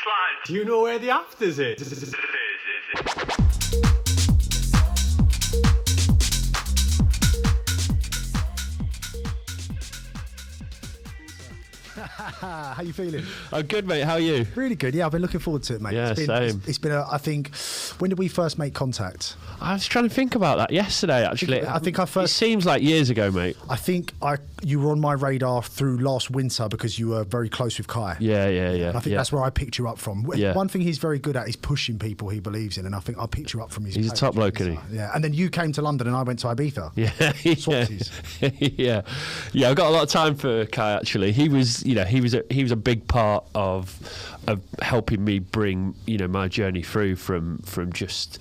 lad. Do you know where the afters is? How you feeling? I'm good, mate. How are you? Really good. Yeah, I've been looking forward to it, mate. Yeah, same. It's been I think, when did we first make contact? I was trying to think about that yesterday, actually. I think I first... It seems like years ago, mate. I think you were on my radar through last winter because you were very close with Kai. Yeah. I think that's where I picked you up from. Yeah. One thing he's very good at is pushing people he believes in, and I think I picked you up from his He's a page. top bloke, isn't he? Yeah, and then you came to London and I went to Ibiza. Yeah. Yeah. I've got a lot of time for Kai, actually. He was a big part of helping me bring, my journey through from just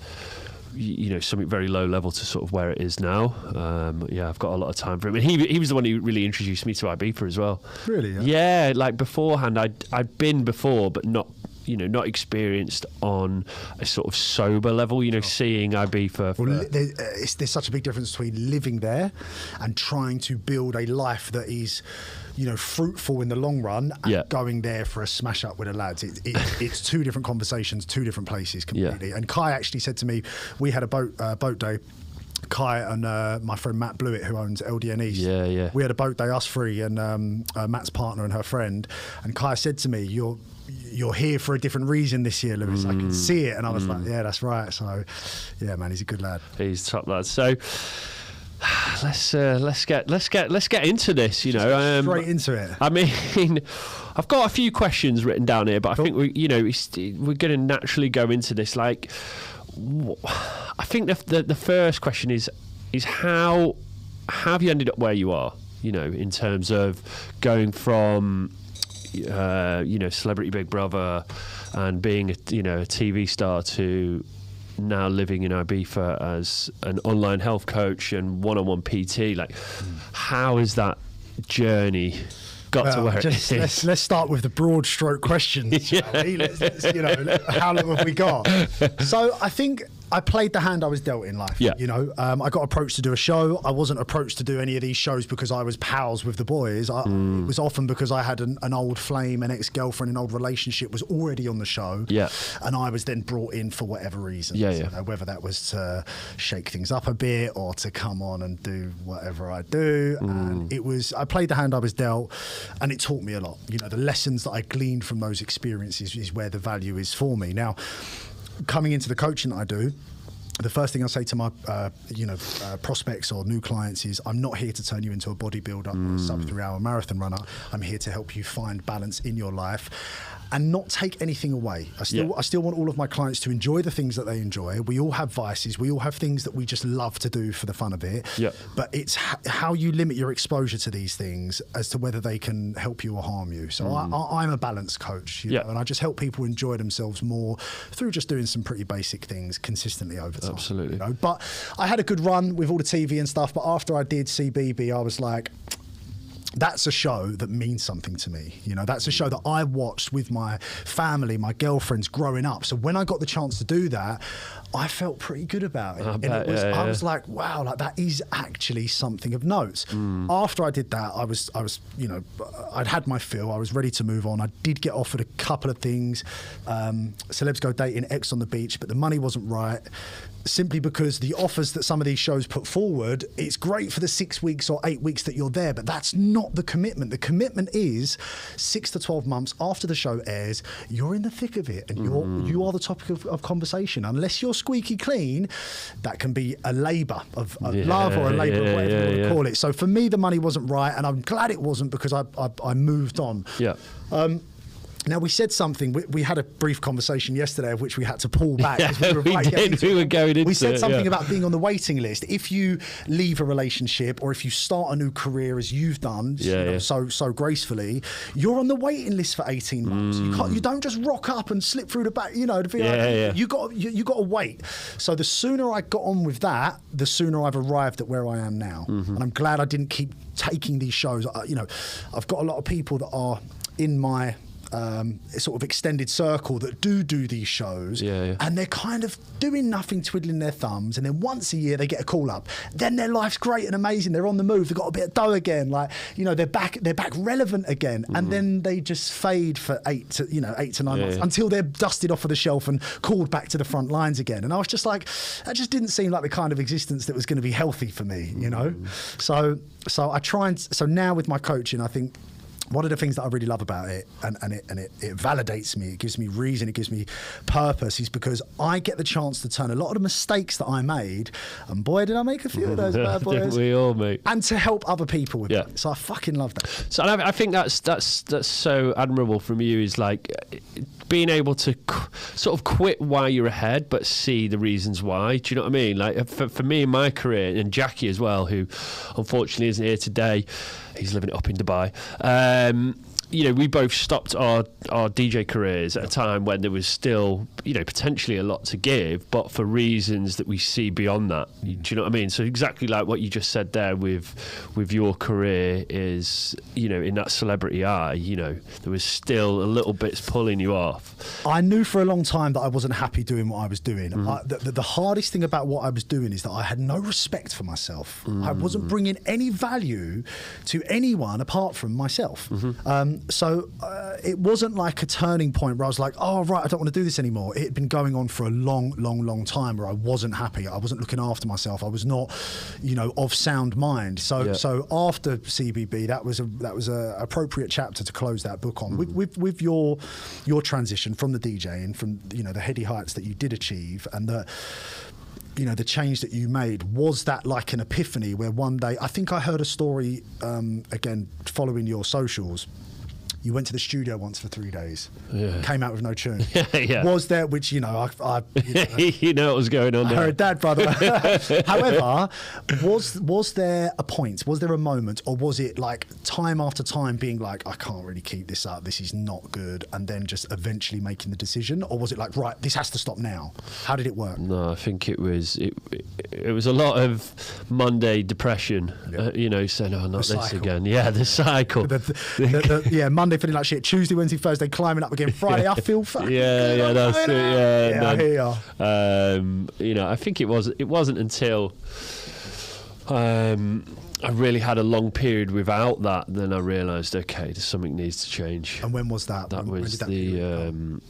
something very low level to sort of where it is now. I've got a lot of time for him, and he was the one who really introduced me to Ibiza as well. Really? Yeah, like beforehand, I'd been before, but not experienced on a sort of sober level, seeing Ibiza. Well, there's such a big difference between living there and trying to build a life that is, fruitful in the long run, and going there for a smash up with the lads. It's two different conversations, two different places completely. Yeah. And Kai actually said to me, we had a boat day. Kai and my friend Matt Blewett, who owns LDN East. Yeah. We had a boat day, us three, and Matt's partner and her friend. And Kai said to me, you're here for a different reason this year, Lewis. I can see it. And I was like, yeah, that's right. So, yeah, man, he's a good lad. He's a top lad. So, let's get into this. Straight into it. I mean, I've got a few questions written down here, but I think we're going to naturally go into this. Like, I think the first question is how have you ended up where you are? In terms of going from Celebrity Big Brother and being a TV star to now living in Ibiza as an online health coach and one-on-one PT. Like, how is that journey got to where it is? Let's start with the broad stroke questions. Shall we? Let's, how long have we got? So I think I played the hand I was dealt in life. Yeah. I got approached to do a show. I wasn't approached to do any of these shows because I was pals with the boys. It was often because I had an old flame, an ex-girlfriend, an old relationship was already on the show. Yeah. And I was then brought in for whatever reason. Yeah. Whether that was to shake things up a bit or to come on and do whatever I do. And I played the hand I was dealt, and it taught me a lot. The lessons that I gleaned from those experiences is where the value is for me. Now, coming into the coaching that I do, the first thing I say to my prospects or new clients is, I'm not here to turn you into a bodybuilder or a sub 3 hour marathon runner. I'm here to help you find balance in your life and not take anything away. I still want all of my clients to enjoy the things that they enjoy. We all have vices. We all have things that we just love to do for the fun of it. Yep. But it's how you limit your exposure to these things as to whether they can help you or harm you. So I'm a balance coach, know, and I just help people enjoy themselves more through just doing some pretty basic things consistently over time. Absolutely. But I had a good run with all the TV and stuff. But after I did CBB, I was like, that's a show that means something to me. That's a show that I watched with my family, my girlfriends growing up. So when I got the chance to do that, I felt pretty good about it. I was like, wow, like that is actually something of note. After I did that, I was, I'd had my fill. I was ready to move on. I did get offered a couple of things. Celebs Go Dating, X on the Beach, but the money wasn't right. Simply because the offers that some of these shows put forward, it's great for the 6 weeks or 8 weeks that you're there, but that's not the commitment. The commitment is 6 to 12 months after the show airs, you're in the thick of it, and you are the topic of conversation. Unless you're squeaky clean, that can be a labour of love or a labour of whatever you want to call it. So for me, the money wasn't right, and I'm glad it wasn't because I moved on. Yeah. Now, we said something, we had a brief conversation yesterday of which we had to pull back. We were going into We said something about being on the waiting list. If you leave a relationship or if you start a new career as you've done so gracefully, you're on the waiting list for 18 months. You don't just rock up and slip through the back, you got to wait. So the sooner I got on with that, the sooner I've arrived at where I am now. And I'm glad I didn't keep taking these shows. I've got a lot of people that are in my sort of extended circle that do these shows, and they're kind of doing nothing, twiddling their thumbs, and then once a year they get a call up. Then their life's great and amazing. They're on the move. They've got a bit of dough again. Like, you know, they're back relevant again, and then they just fade for 8 to 9 months until they're dusted off of the shelf and called back to the front lines again. And I was just like, that just didn't seem like the kind of existence that was going to be healthy for me, you know. So I try and so now with my coaching, I think one of the things that I really love about it, and it validates me, it gives me reason, it gives me purpose, is because I get the chance to turn a lot of the mistakes that I made, and boy, did I make a few of those bad boys. We all make. And to help other people with it. So I fucking love that. So I think that's so admirable from you, is like being able to sort of quit while you're ahead, but see the reasons why. Do you know what I mean? Like for me in my career, and Jackie as well, who unfortunately isn't here today. He's living it up in Dubai. You know, we both stopped our DJ careers at a time when there was still, you know, potentially a lot to give, but for reasons that we see beyond that. Do you know what I mean? So exactly like what you just said there with your career is, you know, in that celebrity eye, you know, there was still a little bits pulling you off. I knew for a long time that I wasn't happy doing what I was doing. The hardest thing about what I was doing is that I had no respect for myself. I wasn't bringing any value to anyone apart from myself. So it wasn't like a turning point where I was like, oh, right, I don't want to do this anymore. It had been going on for a long time where I wasn't happy. I wasn't looking after myself. I was not, you know, of sound mind. So after CBB, that was a appropriate chapter to close that book on. With your transition from the DJing, from, you know, the heady heights that you did achieve, and the change that you made, was that like an epiphany where one day, I think I heard a story, again, following your socials, you went to the studio once for 3 days, came out with no tune. Was there, which, you know, I you know what was going on there. I heard that, brother. However, was there a point, was there a moment, or was it like time after time being like, I can't really keep this up, this is not good, and then just eventually making the decision? Or was it like, right, this has to stop now? How did it work? No, I think it was a lot of Monday depression, you know, saying, oh, not this again. Yeah, the cycle. Monday feeling like shit, Tuesday, Wednesday, Thursday climbing up again, Friday I feel fucking good. That's it. I hear you. You know, I think it wasn't until I really had a long period without that, then I realised, okay, something needs to change. And when was that? That was the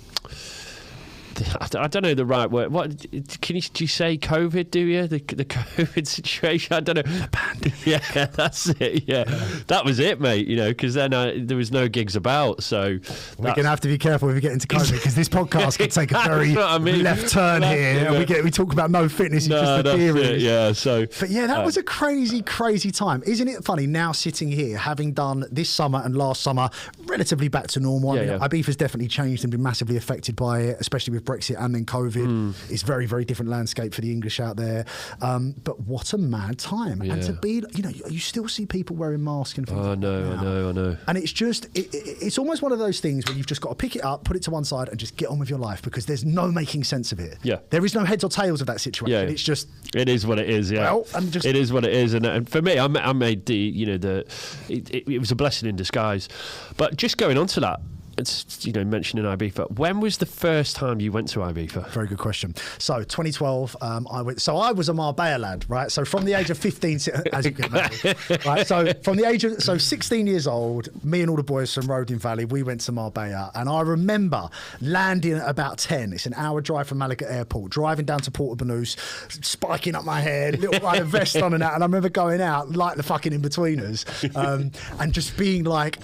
I don't know the right word. What do you say? COVID? Do you the COVID situation? I don't know. The pandemic. Yeah, that's it. Yeah, that was it, mate. You know, because then there was no gigs about. So we're gonna have to be careful if we get into COVID, because this podcast could take a very left turn here. And we talk about no fitness. It's just the theory. Yeah. So, but yeah, that was a crazy time. Isn't it funny now sitting here, having done this summer and last summer relatively back to normal? Ibiza's definitely changed and been massively affected by it, especially with Brexit and then COVID. It's very, very different landscape for the English out there. But what a mad time. And to be, you know, you still see people wearing masks and things. I know. And it's just, it's almost one of those things where you've just got to pick it up, put it to one side and just get on with your life, because there's no making sense of it. Yeah. There is no heads or tails of that situation. Yeah. It's just... It is what it is, yeah. Well, it is what it is. And for me, I made it was a blessing in disguise. But just going on to that, it's, you know, mentioning Ibiza. When was the first time you went to Ibiza? Very good question. So 2012, I went. So I was a Marbella lad, right? So from the age of 15, as you can imagine, right? So from the age of 16 years old, me and all the boys from Rodin Valley, we went to Marbella, and I remember landing at about 10. It's an hour drive from Malaga Airport, driving down to Porto Banús, spiking up my head, little like a vest on and that, and I remember going out like the fucking in-betweeners, and just being like,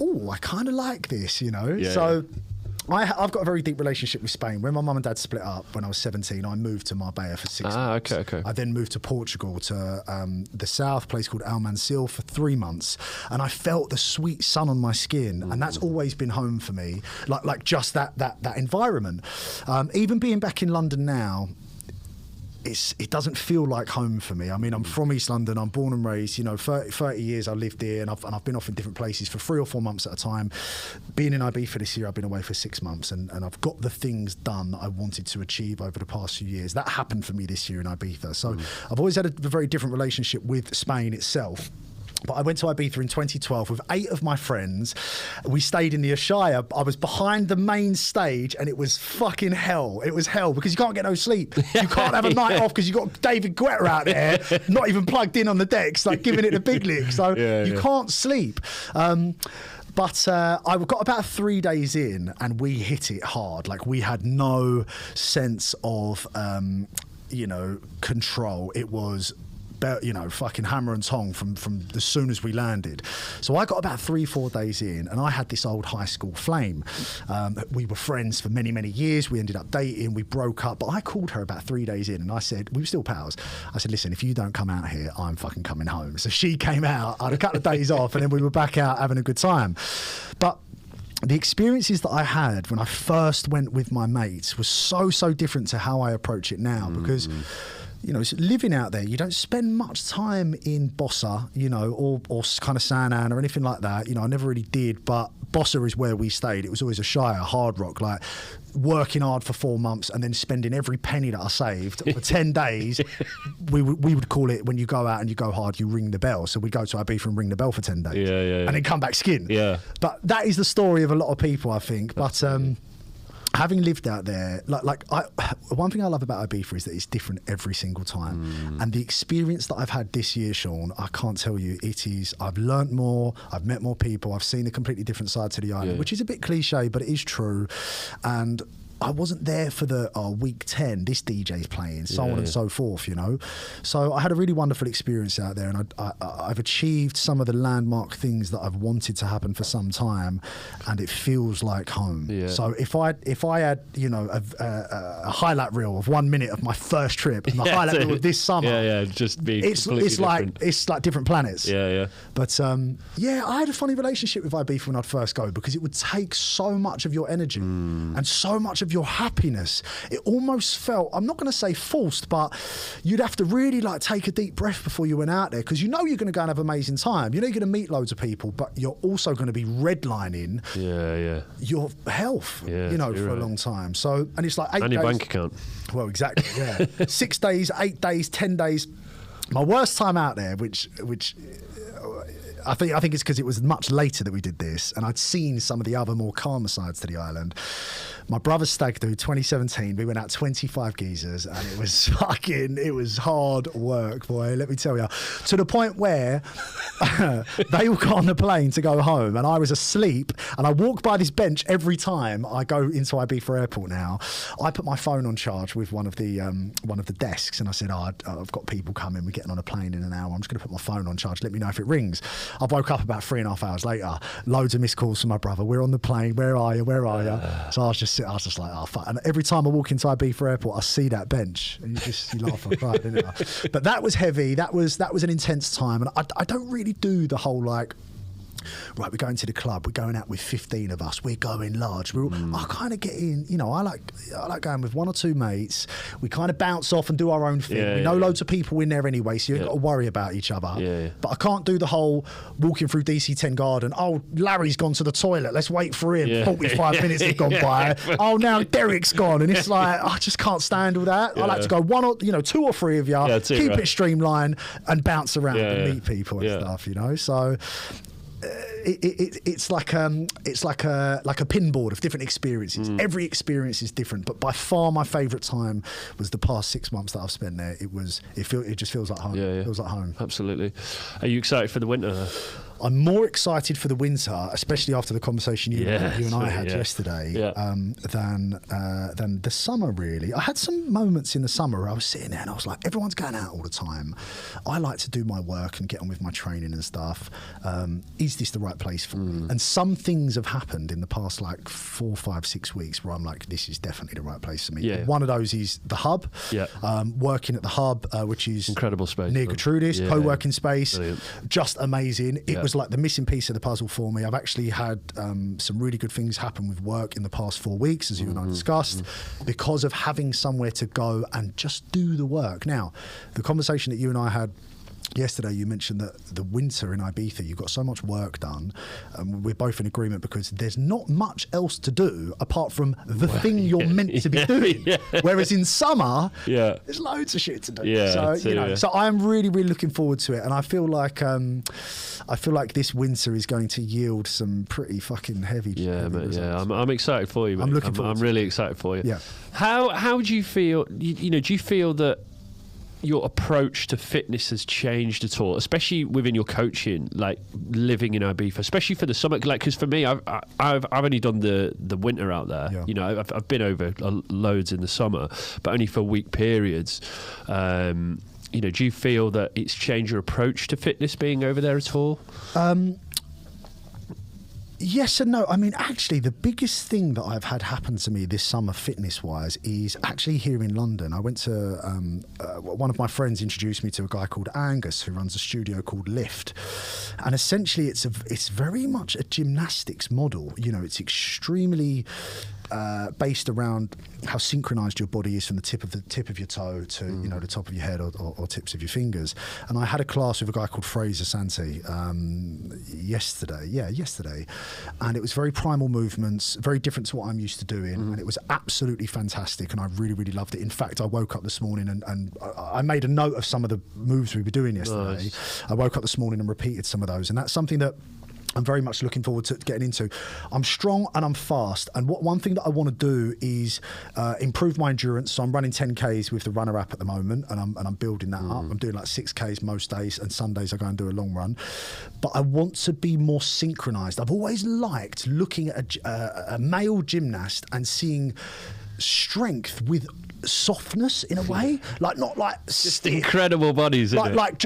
oh, I kind of like this, you know? I've got a very deep relationship with Spain. When my mum and dad split up when I was 17, I moved to Marbella for 6 months. Okay. I then moved to Portugal, to the south, place called Almansil, for 3 months. And I felt the sweet sun on my skin. And that's always been home for me, like just that environment. Even being back in London now, it doesn't feel like home for me. I mean, I'm from East London. I'm born and raised. You know, 30 years I lived here, and I've been off in different places for 3 or 4 months at a time. Being in Ibiza this year, I've been away for 6 months, and I've got the things done that I wanted to achieve over the past few years. That happened for me this year in Ibiza. So I've always had a very different relationship with Spain itself. But I went to Ibiza in 2012 with 8 of my friends. We stayed in the Ashaya. I was behind the main stage, and it was fucking hell. It was hell because you can't get no sleep. You can't have a night off because you got David Guetta out there, not even plugged in on the decks, like giving it a big lick. So you can't sleep. But I got about 3 days in, and we hit it hard. Like, we had no sense of, control. It was, fucking hammer and tong from as soon as we landed. So I got about 3-4 days in, and I had this old high school flame. We were friends for many, many years. We ended up dating. We broke up. But I called her about 3 days in, and I said, we were still pals. I said, listen, if you don't come out here, I'm fucking coming home. So she came out. I had a couple of days off, and then we were back out having a good time. But the experiences that I had when I first went with my mates was so different to how I approach it now, because living out there, you don't spend much time in Bossa, or kind of San Ann or anything like that. I never really did, but Bossa is where we stayed. It was always a Shire, hard rock, like working hard for 4 months and then spending every penny that I saved for 10 days. We would call it, when you go out and you go hard, you ring the bell. So we'd go to Ibiza and ring the bell for 10 days. And then come back skin. Yeah. But that is the story of a lot of people, I think. But having lived out there, one thing I love about Ibiza is that it's different every single time. And the experience that I've had this year, Sean, I can't tell you, I've learnt more, I've met more people, I've seen a completely different side to the island, which is a bit cliche, but it is true. And I wasn't there for the week 10, this DJ's playing, so on and so forth, So I had a really wonderful experience out there, and I've achieved some of the landmark things that I've wanted to happen for some time, and it feels like home. Yeah. So if I had, a highlight reel of 1 minute of my first trip, and the highlight reel of this summer, just be it's like different planets. But I had a funny relationship with Ibiza when I'd first go, because it would take so much of your energy and so much of your happiness. It almost felt, I'm not going to say forced, but you'd have to really take a deep breath before you went out there, because you're going to go and have an amazing time. You're going to meet loads of people, but you're also going to be redlining your health, for a long time. So, and it's like 8 days. And your bank account. Well, exactly, yeah. 6 days, 8 days, 10 days. My worst time out there, which I think it's because it was much later that we did this, and I'd seen some of the other more calmer sides to the island. My brother's stag do 2017, we went out 25 geezers, and it was hard work, boy, let me tell you. To the point where they all got on the plane to go home, and I was asleep, and I walk by this bench every time I go into Ibiza Airport now. I put my phone on charge with one of the desks, and I said, I've got people coming, we're getting on a plane in an hour, I'm just going to put my phone on charge, let me know if it rings. I woke up about 3.5 hours later, loads of missed calls from my brother. We're on the plane. Where are you? So I was just like, oh fuck. And every time I walk into Ibiza Airport, I see that bench, and you laugh and cry, didn't you? But that was heavy. That was an intense time, and I don't really do the whole right, we're going to the club, we're going out with 15 of us, we're going large. I kind of get in, I like going with 1 or 2 mates. We kind of bounce off and do our own thing. We know loads of people in there anyway, so you ain't got to worry about each other. But I can't do the whole walking through DC10 Garden, Larry's gone to the toilet, let's wait for him. 45 minutes have gone by. Now Derek's gone, and it's like, I just can't stand all that. I like to go 1 or 2 or 3 of you, keep it streamlined, and bounce around and meet people and stuff, So it's like a pinboard of different experiences. Every experience is different, but by far my favourite time was the past 6 months that I've spent there. It just feels like home. It feels like home. Absolutely. Are you excited for the winter? I'm more excited for the winter, especially after the conversation you and I had yesterday, than the summer, really. I had some moments in the summer where I was sitting there and I was like, everyone's going out all the time. I like to do my work and get on with my training and stuff. Is this the right place for me? And some things have happened in the past 4, 5, 6 weeks where I'm like, this is definitely the right place for me. One of those is the Hub. Working at the Hub, which is incredible space near Gertrudis, co-working space. Brilliant. Just amazing. It was like the missing piece of the puzzle for me. I've actually had some really good things happen with work in the past 4 weeks, as you and I discussed, because of having somewhere to go and just do the work. Now, the conversation that you and I had yesterday you mentioned that the winter in Ibiza, you've got so much work done, and we're both in agreement because there's not much else to do apart from the thing you're meant to be doing. Whereas in summer, there's loads of shit to do. So I'm really, really looking forward to it, and I feel like this winter is going to yield some pretty fucking heavy. Results. I'm excited for you, mate. I'm looking forward. I'm really excited for you. Yeah. How do you feel? Do you feel that your approach to fitness has changed at all, especially within your coaching, like living in Ibiza, especially for the summer? Like, because for me, I've only done the winter out there. You know, I've been over loads in the summer, but only for week periods. Do you feel that it's changed your approach to fitness being over there at all? Yes and no. I mean, actually, the biggest thing that I've had happen to me this summer, fitness-wise, is actually here in London. I went to one of my friends introduced me to a guy called Angus who runs a studio called Lift, and essentially, it's very much a gymnastics model. You know, it's extremely based around how synchronized your body is from the tip of your toe to the top of your head or tips of your fingers. And I had a class with a guy called Fraser Santi yesterday, and it was very primal movements, very different to what I'm used to doing, and it was absolutely fantastic, and I really, really loved it. In fact, I woke up this morning and I made a note of some of the moves we were doing yesterday. Nice. I woke up this morning and repeated some of those, and that's something that I'm very much looking forward to getting into. I'm strong and I'm fast, and one thing that I want to do is improve my endurance. So I'm running 10Ks with the Runner app at the moment, and I'm building that up. I'm doing like 6Ks most days, and Sundays I go and do a long run. But I want to be more synchronized. I've always liked looking at a male gymnast and seeing strength with softness in a way, like not like just incredible bodies, but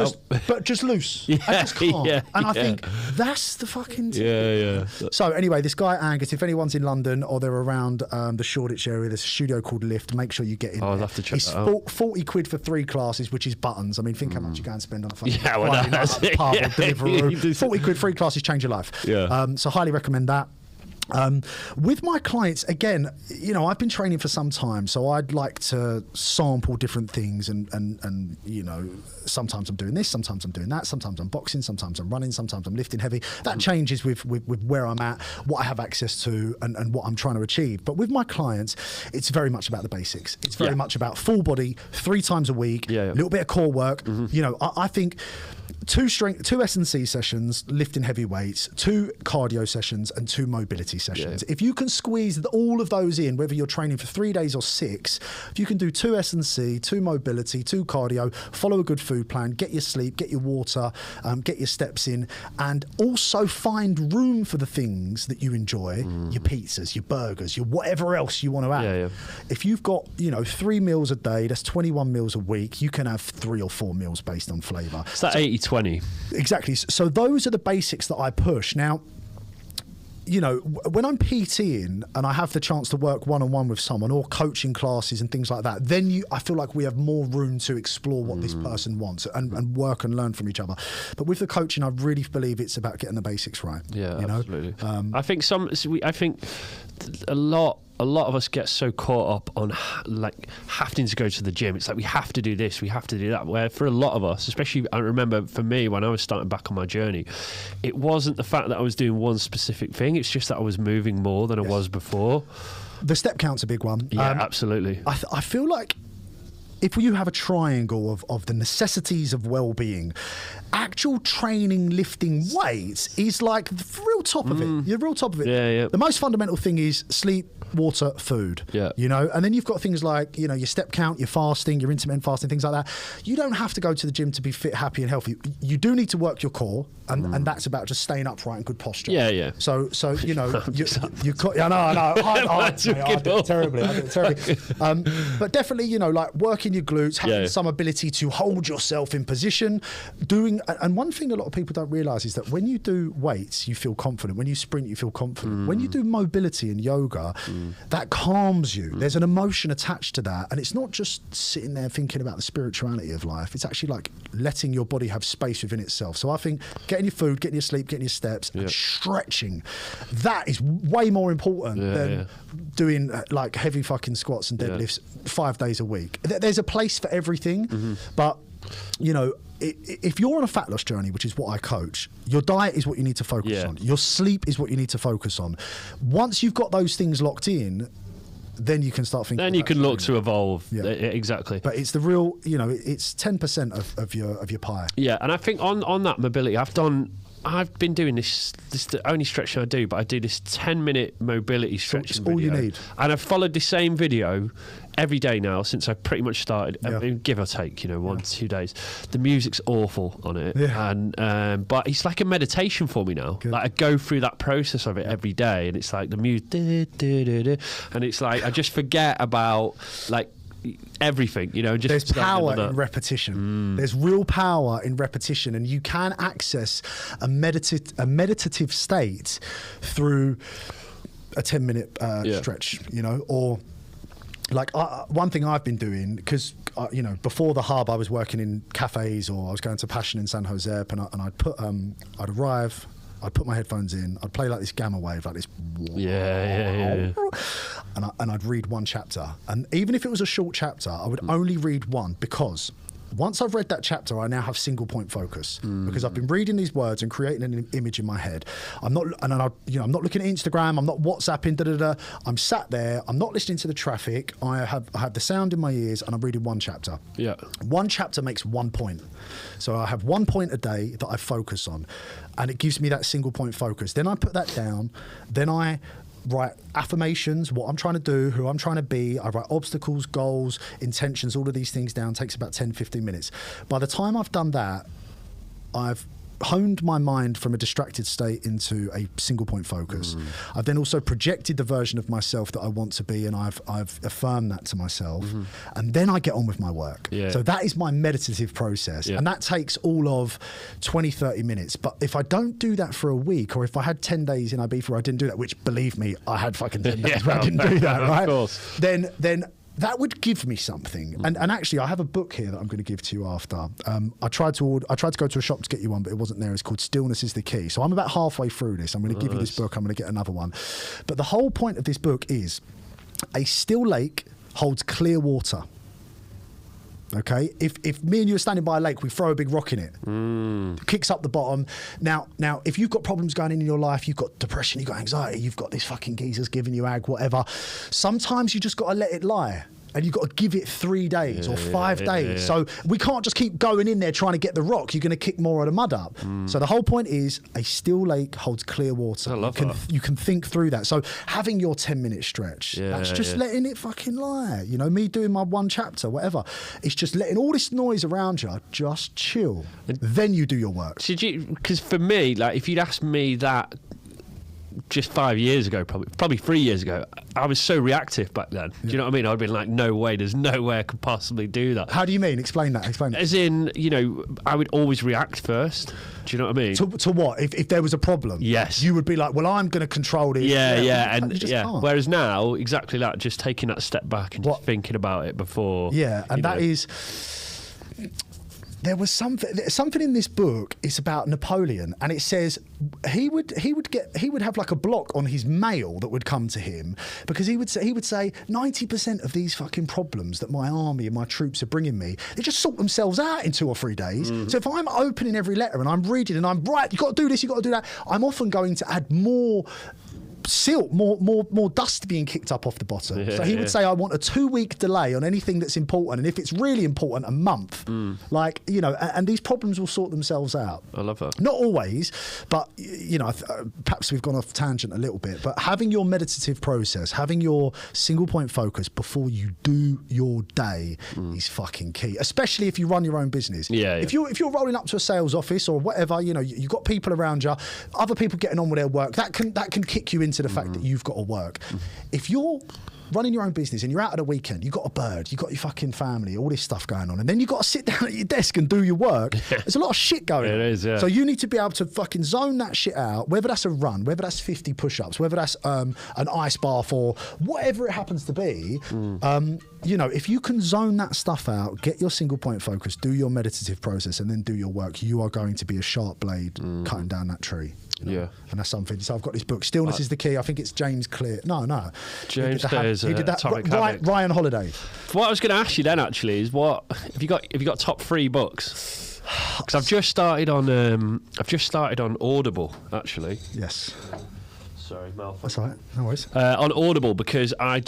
just loose and just calm. And I think that's the fucking thing. So anyway, this guy Angus, if anyone's in London or they're around the Shoreditch area, there's a studio called Lift. Make sure you get in. I'll have to check that out. 40 quid for 3 classes, which is buttons. I mean, think how much you go and spend on a fucking pub or Deliveroo. 40 quid, 3 classes change your life. So highly recommend that. With my clients, again, I've been training for some time, so I'd like to sample different things and sometimes I'm doing this, sometimes I'm doing that, sometimes I'm boxing, sometimes I'm running, sometimes I'm lifting heavy. That changes with where I'm at, what I have access to, and what I'm trying to achieve. But with my clients, it's very much about the basics. It's very much about full body, 3 times a week, a little bit of core work. I think 2 S&C sessions, lifting heavy weights, 2 cardio sessions, and 2 mobility sessions. If you can squeeze all of those in, whether you're training for 3 days or 6, if you can do 2 S&C, 2 mobility, 2 cardio, follow a good food plan, get your sleep, get your water, get your steps in, and also find room for the things that you enjoy, your pizzas, your burgers, your whatever else you want to add. If you've got 3 meals a day, that's 21 meals a week, you can have 3 or 4 meals based on flavour. It's that 80-20. Exactly. So those are the basics that I push. Now, when I'm PTing and I have the chance to work one-on-one with someone or coaching classes and things like that, then I feel like we have more room to explore what this person wants and work and learn from each other. But with the coaching, I really believe it's about getting the basics right. Absolutely. I think a lot of us get so caught up on like having to go to the gym. It's like we have to do this, we have to do that. Where for a lot of us, especially I remember for me when I was starting back on my journey, it wasn't the fact that I was doing one specific thing. It's just that I was moving more than I was before. The step count's a big one. Yeah, absolutely. I feel like if you have a triangle of the necessities of well-being, actual training, lifting weights is like the real top of it. You're real top of it. The most fundamental thing is sleep, water, food. And then you've got things like your step count, your fasting, your intermittent fasting, things like that. You don't have to go to the gym to be fit, happy, and healthy. You do need to work your core, and that's about just staying upright and good posture. So I do it terribly. But definitely, like working your glutes, having some ability to hold yourself in position, and one thing a lot of people don't realise is that when you do weights, you feel confident. When you sprint, you feel confident. When you do mobility and yoga, that calms you. There's an emotion attached to that, and it's not just sitting there thinking about the spirituality of life. It's actually like letting your body have space within itself. So I think getting your food, getting your sleep, getting your steps, and stretching, that is way more important than doing like heavy fucking squats and deadlifts 5 days a week. There's a place for everything, but if you're on a fat loss journey, which is what I coach, your diet is what you need to focus on. Your sleep is what you need to focus on. Once you've got those things locked in, then you can start thinking. Then you can look to evolve. Yeah. Exactly. But it's the real, it's 10% of your pie. Yeah, and I think on that mobility, I've been doing this is the only stretching I do, but I do this 10-minute mobility stretching video. All you need. And I've followed the same video every day now since I pretty much started, I mean, give or take, 1-2 days. The music's awful on it, and but it's like a meditation for me now. Good. Like I go through that process of it every day, and it's like the music, and it's like I just forget about like everything, just there's power in repetition. There's real power in repetition, and you can access a meditative state through a 10-minute stretch, or like one thing I've been doing, because before the hub I was working in cafes, or I was going to Passion in San Jose, and I'd arrive, I'd put my headphones in, I'd play like this gamma wave, like this, and I'd read one chapter, and even if it was a short chapter, I would only read one, because once I've read that chapter, I now have single point focus, because I've been reading these words and creating an image in my head. I'm not looking at Instagram. I'm not WhatsApping. I'm sat there. I'm not listening to the traffic. I have the sound in my ears, and I'm reading one chapter. Yeah. One chapter makes 1 point, so I have 1 point a day that I focus on, and it gives me that single point focus. Then I put that down. Then I write affirmations, what I'm trying to do, who I'm trying to be. I write obstacles, goals, intentions, all of these things down. It takes about 10-15 minutes. By the time I've done that, I've honed my mind from a distracted state into a single point focus. I've then also projected the version of myself that I want to be, and I've affirmed that to myself, and then I get on with my work. So that is my meditative process, and that takes all of 20-30 minutes. But if I don't do that for a week, or if I had 10 days in Ibiza where I didn't do that, which believe me, I had fucking 10 days where I didn't do that, right? Of course. Then that would give me something. And actually, I have a book here that I'm going to give to you after. I tried to go to a shop to get you one, but it wasn't there. It's called Stillness is the Key. So I'm about halfway through this. I'm going to give you this book. I'm going to get another one. But the whole point of this book is a still lake holds clear water. Okay, if me and you are standing by a lake, we throw a big rock in it. It kicks up the bottom. Now, if you've got problems going in your life, you've got depression, you've got anxiety, you've got this fucking geezer's giving you ag, whatever. Sometimes you just got to let it lie. And you've got to give it 3 days or 5 days. So we can't just keep going in there trying to get the rock. You're going to kick more of the mud up. So the whole point is a still lake holds clear water. I love that. You can think through that. So having your 10-minute stretch, that's just letting it fucking lie. Me doing my one chapter, whatever. It's just letting all this noise around you just chill. Then you do your work. Because for me, like if you'd asked me that just 5 years ago, probably 3 years ago, I was so reactive back then. Do you know what I mean? I'd been like, no way, there's no way I could possibly do that. How do you mean? Explain that. As in, I would always react first. Do you know what I mean? To what? If there was a problem? Yes. You would be like, well, I'm going to control this. Yeah. Whereas now, exactly that, just taking that step back and just thinking about it before. Yeah, and that is... There was something in this book. It's about Napoleon, and it says he would have like a block on his mail that would come to him, because he would say 90% of these fucking problems that my army and my troops are bringing me, they just sort themselves out in 2 or 3 days. So if I'm opening every letter and I'm reading and I'm right, you got to do this, you got to do that, I'm often going to add more silt, more dust being kicked up off the bottom. So he would say, I want a 2-week delay on anything that's important, and if it's really important, a month. And these problems will sort themselves out. I love that. Not always, but perhaps we've gone off tangent a little bit, but having your meditative process, having your single point focus before you do your day is fucking key, especially if you run your own business. If you're rolling up to a sales office or whatever, you've got people around you, other people getting on with their work, that can kick you into the fact that you've got to work. If you're running your own business and you're out at a weekend, you've got a bird, you've got your fucking family, all this stuff going on, and then you've got to sit down at your desk and do your work. There's a lot of shit going on. It is, yeah. So you need to be able to fucking zone that shit out, whether that's a run, whether that's 50 push-ups, whether that's an ice bath, or whatever it happens to be. If you can zone that stuff out, get your single point focus, do your meditative process, and then do your work, you are going to be a sharp blade cutting down that tree. Yeah. And that's something. So I've got this book, Stillness is the Key. I think it's James Clear. No. James Clear's he did that. Atomic Habits. Ryan Holiday. What I was going to ask you then actually is, what have you got top 3 books? Because I've just started on Audible actually. Yes. Sorry, Mal. That's all right. No worries. On Audible, because I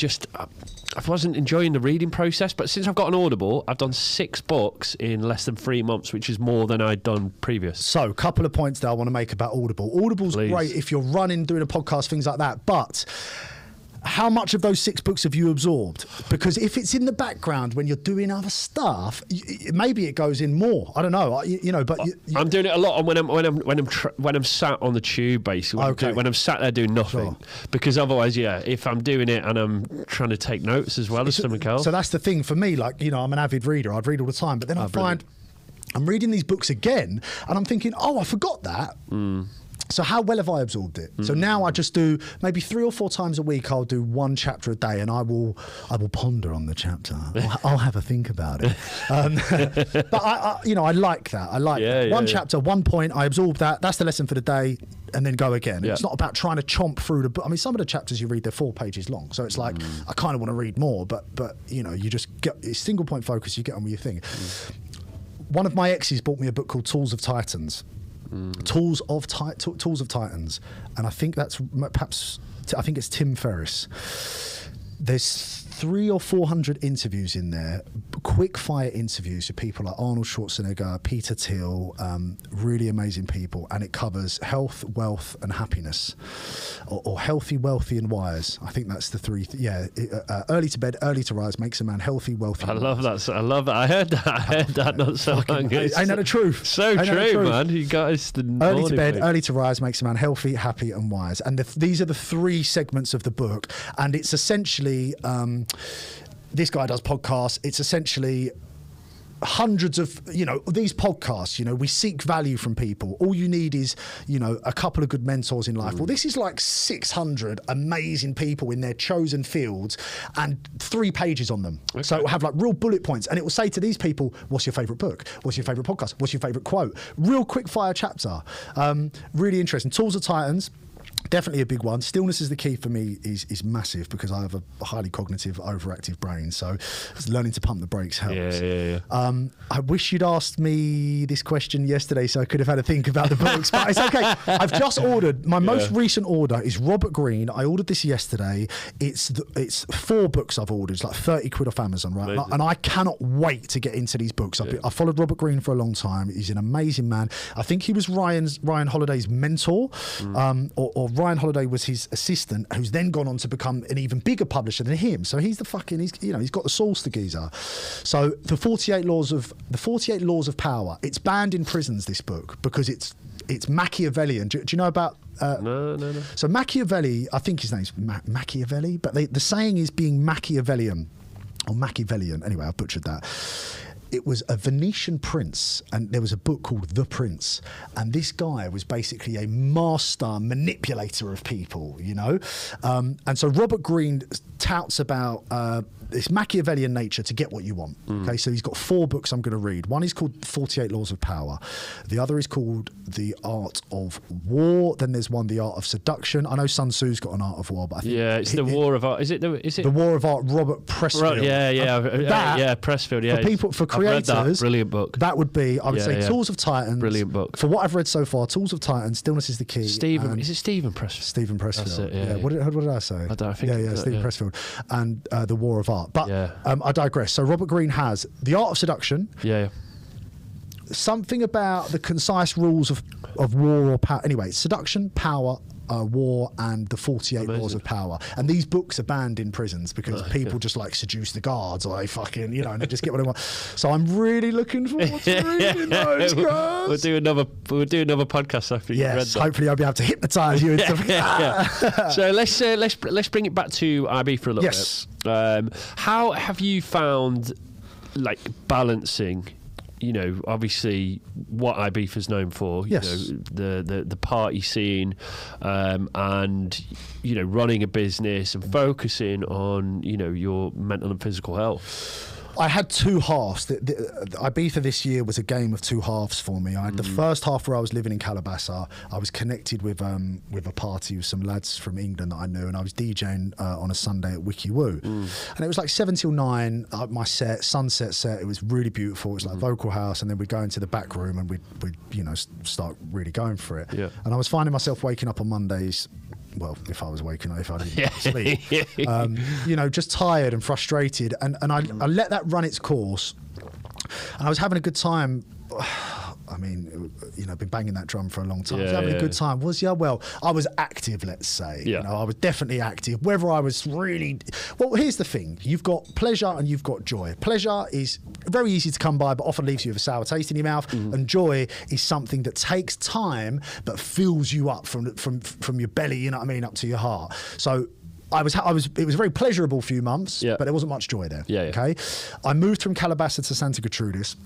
wasn't enjoying the reading process, but since I've got an Audible, I've done 6 books in less than 3 months, which is more than I'd done previous. So, a couple of points that I want to make about Audible. Audible's great if you're running, doing a podcast, things like that, but how much of those 6 books have you absorbed? Because if it's in the background when you're doing other stuff, maybe it goes in more. I don't know. But I'm doing it a lot when I'm sat on the tube, basically. When I'm sat there doing nothing, because otherwise, if I'm doing it and I'm trying to take notes as well as something else. So that's the thing for me. Like, I'm an avid reader. I'd read all the time, but then I find I'm reading these books again, and I'm thinking, I forgot that. So how well have I absorbed it? So now I just do maybe 3 or 4 times a week. I'll do 1 chapter a day, and I will ponder on the chapter. I'll have a think about it. But I like that. I like that. One chapter, 1 point. I absorb that. That's the lesson for the day, and then go again. It's not about trying to chomp through the book. I mean, some of the chapters you read, they're 4 pages long, so it's like I kind of want to read more, but you just get it's single point focus. You get on with your thing. One of my exes bought me a book called Tools of Titans. Tools of Titans, and I think that's perhaps I think it's Tim Ferriss. There's 300 or 400 interviews in there, quick fire interviews with people like Arnold Schwarzenegger, Peter Thiel, really amazing people, and it covers health, wealth, and happiness, or healthy, wealthy, and wise. I think that's the 3. Early to bed, early to rise makes a man healthy, wealthy. I love that. I love that. I heard that not so long ago. Ain't that the truth? So true, man. You guys, early to bed, early to rise makes a man healthy, happy, and wise. And these are the 3 segments of the book, and it's essentially. This guy does podcasts. It's essentially hundreds of these podcasts. We seek value from people. All you need is a couple of good mentors in life. Well, this is like 600 amazing people in their chosen fields, and 3 pages on them. So it will have like real bullet points, and it will say to these people, what's your favorite book, what's your favorite podcast, what's your favorite quote. Real quick fire chapter. Really interesting. Tools of Titans. Definitely a big one. Stillness is the key for me is massive, because I have a highly cognitive, overactive brain. So learning to pump the brakes helps. Yeah. I wish you'd asked me this question yesterday, so I could have had a think about the books. But it's okay. I've just ordered. My most recent order is Robert Greene. I ordered this yesterday. It's 4 books I've ordered. It's like 30 quid off Amazon, right? Amazing. And I cannot wait to get into these books. I followed Robert Greene for a long time. He's an amazing man. I think he was Ryan Holiday's mentor, or Ryan Holiday was his assistant, who's then gone on to become an even bigger publisher than him. So he's got the sauce, the geezer. So the 48 Laws of Power. It's banned in prisons, this book, because it's Machiavellian. Do you know about? No. So Machiavelli, I think his name's Machiavelli, but the saying is being Machiavellian or Machiavellian. Anyway, I butchered that. It was a Venetian prince, and there was a book called The Prince, and this guy was basically a master manipulator of people, and so Robert Greene touts about this Machiavellian nature to get what you want. Okay, so he's got 4 books I'm going to read. One is called 48 Laws of Power. The other is called The Art of War. Then there's one, The Art of Seduction. I know Sun Tzu's got an Art of War, but I think it's the War of Art. Is it the War of Art? Robert Pressfield. Right, Pressfield. Yeah, for creators, that. Brilliant book. That would be, I would say, Tools of Titans. Brilliant book. For what I've read so far, Tools of Titans, Stillness is the Key. Is it Stephen Pressfield? Stephen Pressfield. That's it, yeah. What did I say? I don't think. Stephen Pressfield, and The War of Art. But I digress. So Robert Greene has The Art of Seduction. Yeah. Something about the concise rules of war or power. Anyway, seduction, power, war, and the 48 Laws of Power. And these books are banned in prisons because people just like seduce the guards, or they fucking, and they just get what they want. So I'm really looking forward to reading those guys. We'll do another podcast after you've read that. Hopefully I'll be able to hypnotise you and stuff. So let's bring it back to IB for a little bit. How have you found balancing? Obviously what IBFA's known for, the party scene, and running a business and focusing on your mental and physical health. I had two halves. The Ibiza this year was a game of two halves for me. I had the first half where I was living in Calabasa. I was connected with a party with some lads from England that I knew, and I was DJing on a Sunday at Wiki Woo. And it was like 7 till 9, my set, sunset set. It was really beautiful. It was like vocal house, and then we'd go into the back room and we'd start really going for it. Yeah. And I was finding myself waking up on Mondays. Well, if I was waking up, if I didn't sleep, just tired and frustrated. And I let that run its course. And I was having a good time. I mean, I've been banging that drum for a long time. I was having a good time. Well, I was active, let's say. Yeah. I was definitely active. Whether I was really... Well, here's the thing. You've got pleasure and you've got joy. Pleasure is very easy to come by, but often leaves you with a sour taste in your mouth. And joy is something that takes time, but fills you up from your belly, you know what I mean, up to your heart. So... it was a very pleasurable few months, but there wasn't much joy there. Okay, I moved from Calabasa to Santa Gertrudis.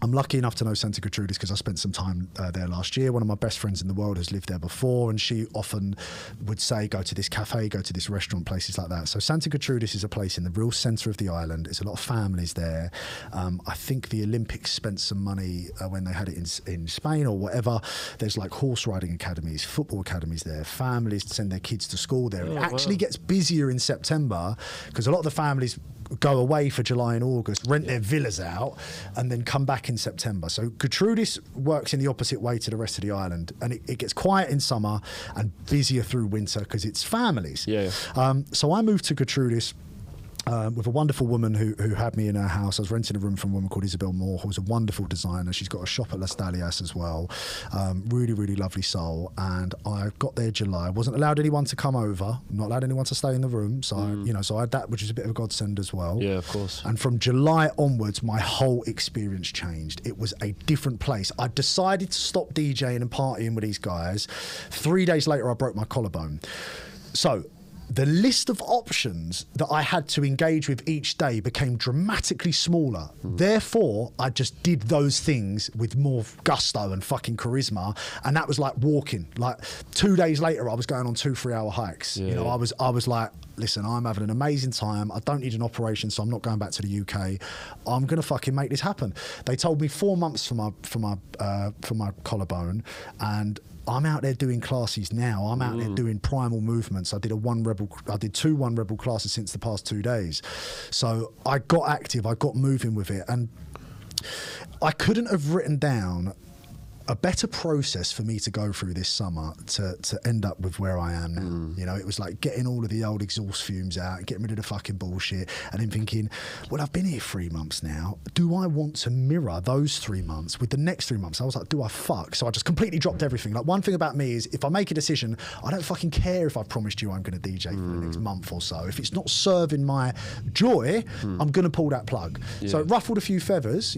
I'm lucky enough to know Santa Gertrudis because I spent some time there last year. One of my best friends in the world has lived there before, and she often would say, go to this cafe, go to this restaurant, places like that. So Santa Gertrudis is a place in the real centre of the island. There's a lot of families there. I think the Olympics spent some money when they had it in Spain or whatever. There's like horse riding academies, football academies there. Families send their kids to school there. It actually gets busier in September because a lot of the families go away for July and August, rent their villas out, and then come back in September. So Gertrudis works in the opposite way to the rest of the island, and it gets quiet in summer and busier through winter because it's families. So I moved to Gertrudis with a wonderful woman who had me in her house. I was renting a room from a woman called Isabel Moore, who's a wonderful designer. She's got a shop at Las Dalias as well. Really, really lovely soul. And I got there July. I wasn't allowed anyone to come over. Not allowed anyone to stay in the room. So I had that, which is a bit of a godsend as well. Yeah, of course. And from July onwards, my whole experience changed. It was a different place. I decided to stop DJing and partying with these guys. 3 days later, I broke my collarbone. So the list of options that I had to engage with each day became dramatically smaller. Therefore, I just did those things with more gusto and fucking charisma, and that was like walking. Like 2 days later, I was going on 2-3 hour hikes. I was like, listen, I'm having an amazing time. I don't need an operation, so I'm not going back to the UK. I'm gonna fucking make this happen. They told me 4 months for my collarbone, and I'm out there doing classes now. I'm out there doing primal movements. I did 2 One Rebel classes since the past 2 days. So I got active, I got moving with it. And I couldn't have written down a better process for me to go through this summer to end up with where I am now. It was like getting all of the old exhaust fumes out and getting rid of the fucking bullshit, and then thinking, well, I've been here 3 months now. Do I want to mirror those 3 months with the next 3 months? I was like, do I fuck? So I just completely dropped everything. Like, one thing about me is if I make a decision, I don't fucking care if I've promised you I'm going to DJ for the next month or so. If it's not serving my joy, I'm going to pull that plug. So it ruffled a few feathers,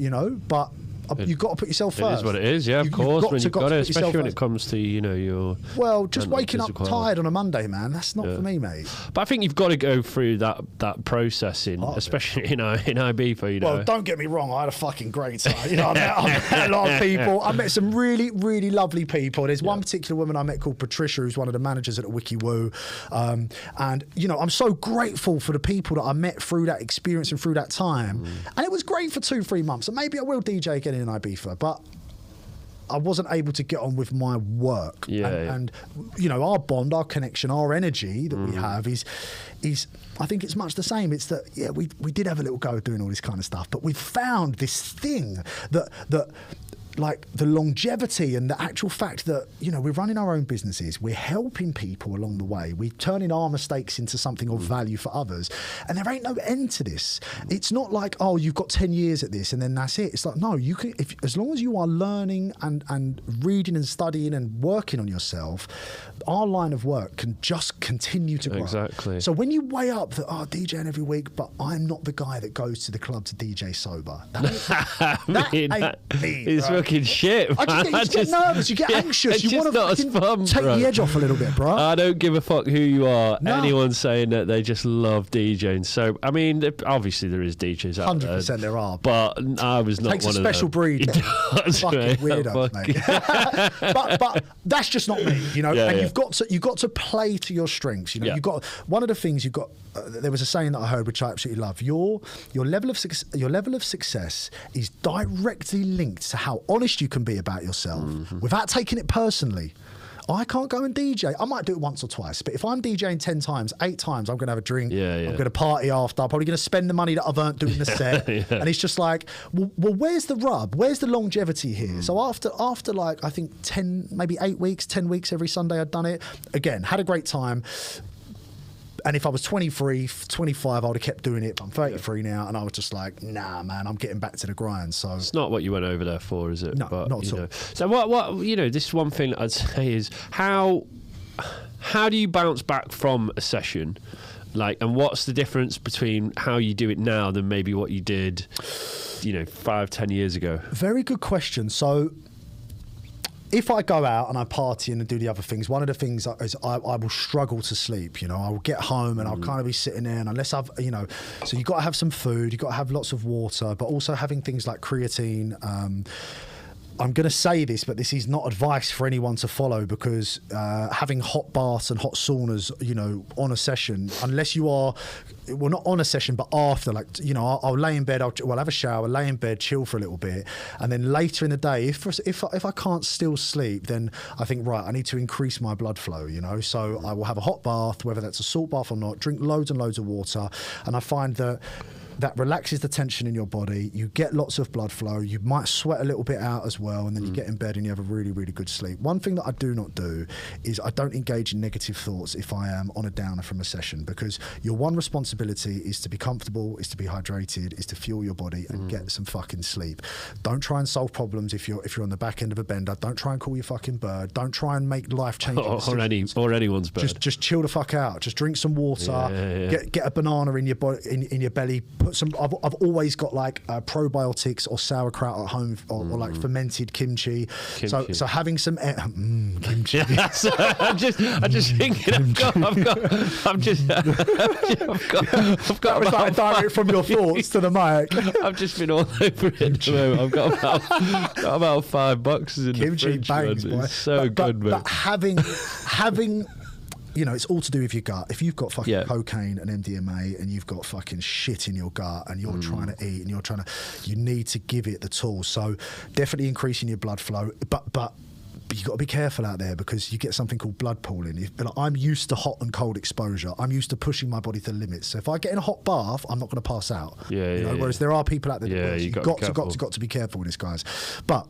but you've got to put yourself first. It is what it is, of course. You've got to, especially when it comes to, your... Well, just waking up tired on a Monday, man, that's not for me, mate. But I think you've got to go through that process, especially, in Ibiza, Well, don't get me wrong, I had a fucking great time. I met a lot of people. I met some really, really lovely people. There's one particular woman I met called Patricia, who's one of the managers at Wiki Woo. And, I'm so grateful for the people that I met through that experience and through that time. And it was great for 2-3 months. And maybe I will DJ again in Ibiza, but I wasn't able to get on with my work. And our bond, our connection, our energy that we have is I think it's much the same. It's that we did have a little go at doing all this kind of stuff, but we found this thing that like the longevity and the actual fact that, we're running our own businesses, we're helping people along the way, we're turning our mistakes into something of value for others, and there ain't no end to this. It's not like, oh, you've got 10 years at this and then that's it. It's like, no, you can, as long as you are learning and reading and studying and working on yourself, our line of work can just continue to grow. Exactly. So when you weigh up that, DJing every week, but I'm not the guy that goes to the club to DJ sober. That ain't me, fucking shit. You get nervous, you get anxious, you want to take the edge off a little bit, bro. I don't give a fuck who you are. No. Anyone saying that they just love DJing. So, I mean, obviously there is DJs out 100% there are. But I was not one of them. Takes a special breed. Fucking weirdo, mate. but that's just not me, you know. And you've got to play to your strengths. You know, you've got one of the things you've got. There was a saying that I heard, which I absolutely love. Your level of success is directly linked to how honest you can be about yourself without taking it personally. I can't go and DJ. I might do it once or twice, but if I'm DJing 10 times, 8 times, I'm going to have a drink. I'm going to party after. I'm probably going to spend the money that I've earned doing the set. And it's just like, well, where's the rub? Where's the longevity here? So after like, I think 10, maybe 8 weeks, 10 weeks every Sunday I'd done it. Again, had a great time. And if I was 23, 25, I would have kept doing it. But I'm 33 now, and I was just like, nah, man, I'm getting back to the grind. So it's not what you went over there for, is it? No, but, not at all. So what this one thing I'd say is how do you bounce back from a session? Like, and what's the difference between how you do it now than maybe what you did, 5-10 years ago? Very good question. So if I go out and I party and do the other things, one of the things is I will struggle to sleep. I will get home and I'll kind of be sitting there, and unless I've, so you've got to have some food, you've got to have lots of water, but also having things like creatine. I'm going to say this, but this is not advice for anyone to follow, because having hot baths and hot saunas, on a session, unless you are, well, not on a session, but after, like, I'll lay in bed, I'll have a shower, lay in bed, chill for a little bit, and then later in the day, if I can't still sleep, then I think, right, I need to increase my blood flow, so I will have a hot bath, whether that's a salt bath or not, drink loads and loads of water, and I find that relaxes the tension in your body. You get lots of blood flow. You might sweat a little bit out as well, and then you get in bed and you have a really, really good sleep. One thing that I do not do is I don't engage in negative thoughts if I am on a downer from a session, because your one responsibility is to be comfortable, is to be hydrated, is to fuel your body and get some fucking sleep. Don't try and solve problems if you're on the back end of a bender. Don't try and call your fucking bird. Don't try and make life-changing decisions. Or anyone's bird. Just chill the fuck out. Just drink some water. Get a banana in your body, in your belly. I've always got like probiotics or sauerkraut at home, or like fermented kimchi. So having some kimchi. I'm just thinking. I've got like direct from your thoughts to the mic. I've just been all over it at the moment. I've got about $5 in kimchi the fridge. Bangs, boy. It's so good, man. But having it's all to do with your gut. If you've got fucking cocaine and MDMA and you've got fucking shit in your gut and you're trying to eat and you need to give it the tools. So definitely increasing your blood flow, but you've got to be careful out there, because you get something called blood pooling. I'm used to hot and cold exposure. I'm used to pushing my body to the limits. So if I get in a hot bath, I'm not going to pass out. Whereas there are people out there that you've got to be careful with this, guys. But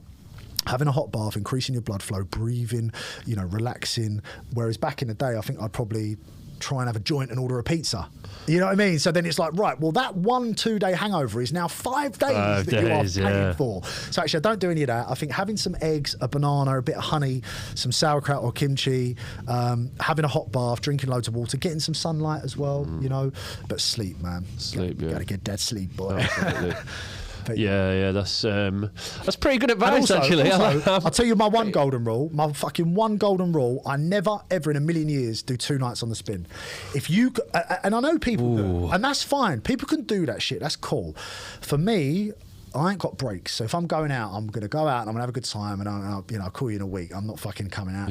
having a hot bath, increasing your blood flow, breathing, relaxing. Whereas back in the day, I think I'd probably try and have a joint and order a pizza. You know what I mean? So then it's like, right, well, that 1-2 day hangover is now 5 days that you are paying for. So actually, I don't do any of that. I think having some eggs, a banana, a bit of honey, some sauerkraut or kimchi, having a hot bath, drinking loads of water, getting some sunlight as well, But sleep, man. Sleep, Gotta get that sleep, boy. Yeah, that's pretty good advice, actually. I'll tell you my one golden rule, my fucking one golden rule. I never, ever in a million years do 2 nights on the spin. If you, and I know people do, and that's fine. People can do that shit. That's cool. For me, I ain't got breaks. So if I'm going out, I'm going to go out and I'm going to have a good time, and I'll call you in a week. I'm not fucking coming out.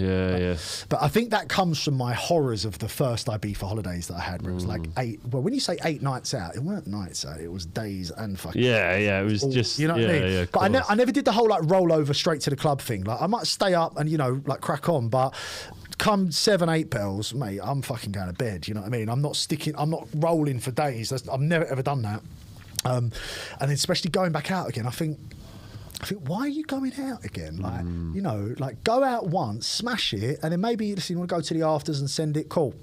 But I think that comes from my horrors of the first IB for holidays that I had, where it was like 8. Well, when you say 8 nights out, it weren't nights out. It was days and fucking. It was just. You know what I mean? Yeah, but I never did the whole like roll over straight to the club thing. Like I might stay up and like crack on, but come 7-8 bells, mate, I'm fucking going to bed. You know what I mean? I'm not rolling for days. I've never ever done that. And then especially going back out again, I think, why are you going out again? Like, like go out once, smash it, and then maybe you want to go to the afters and send it, cool.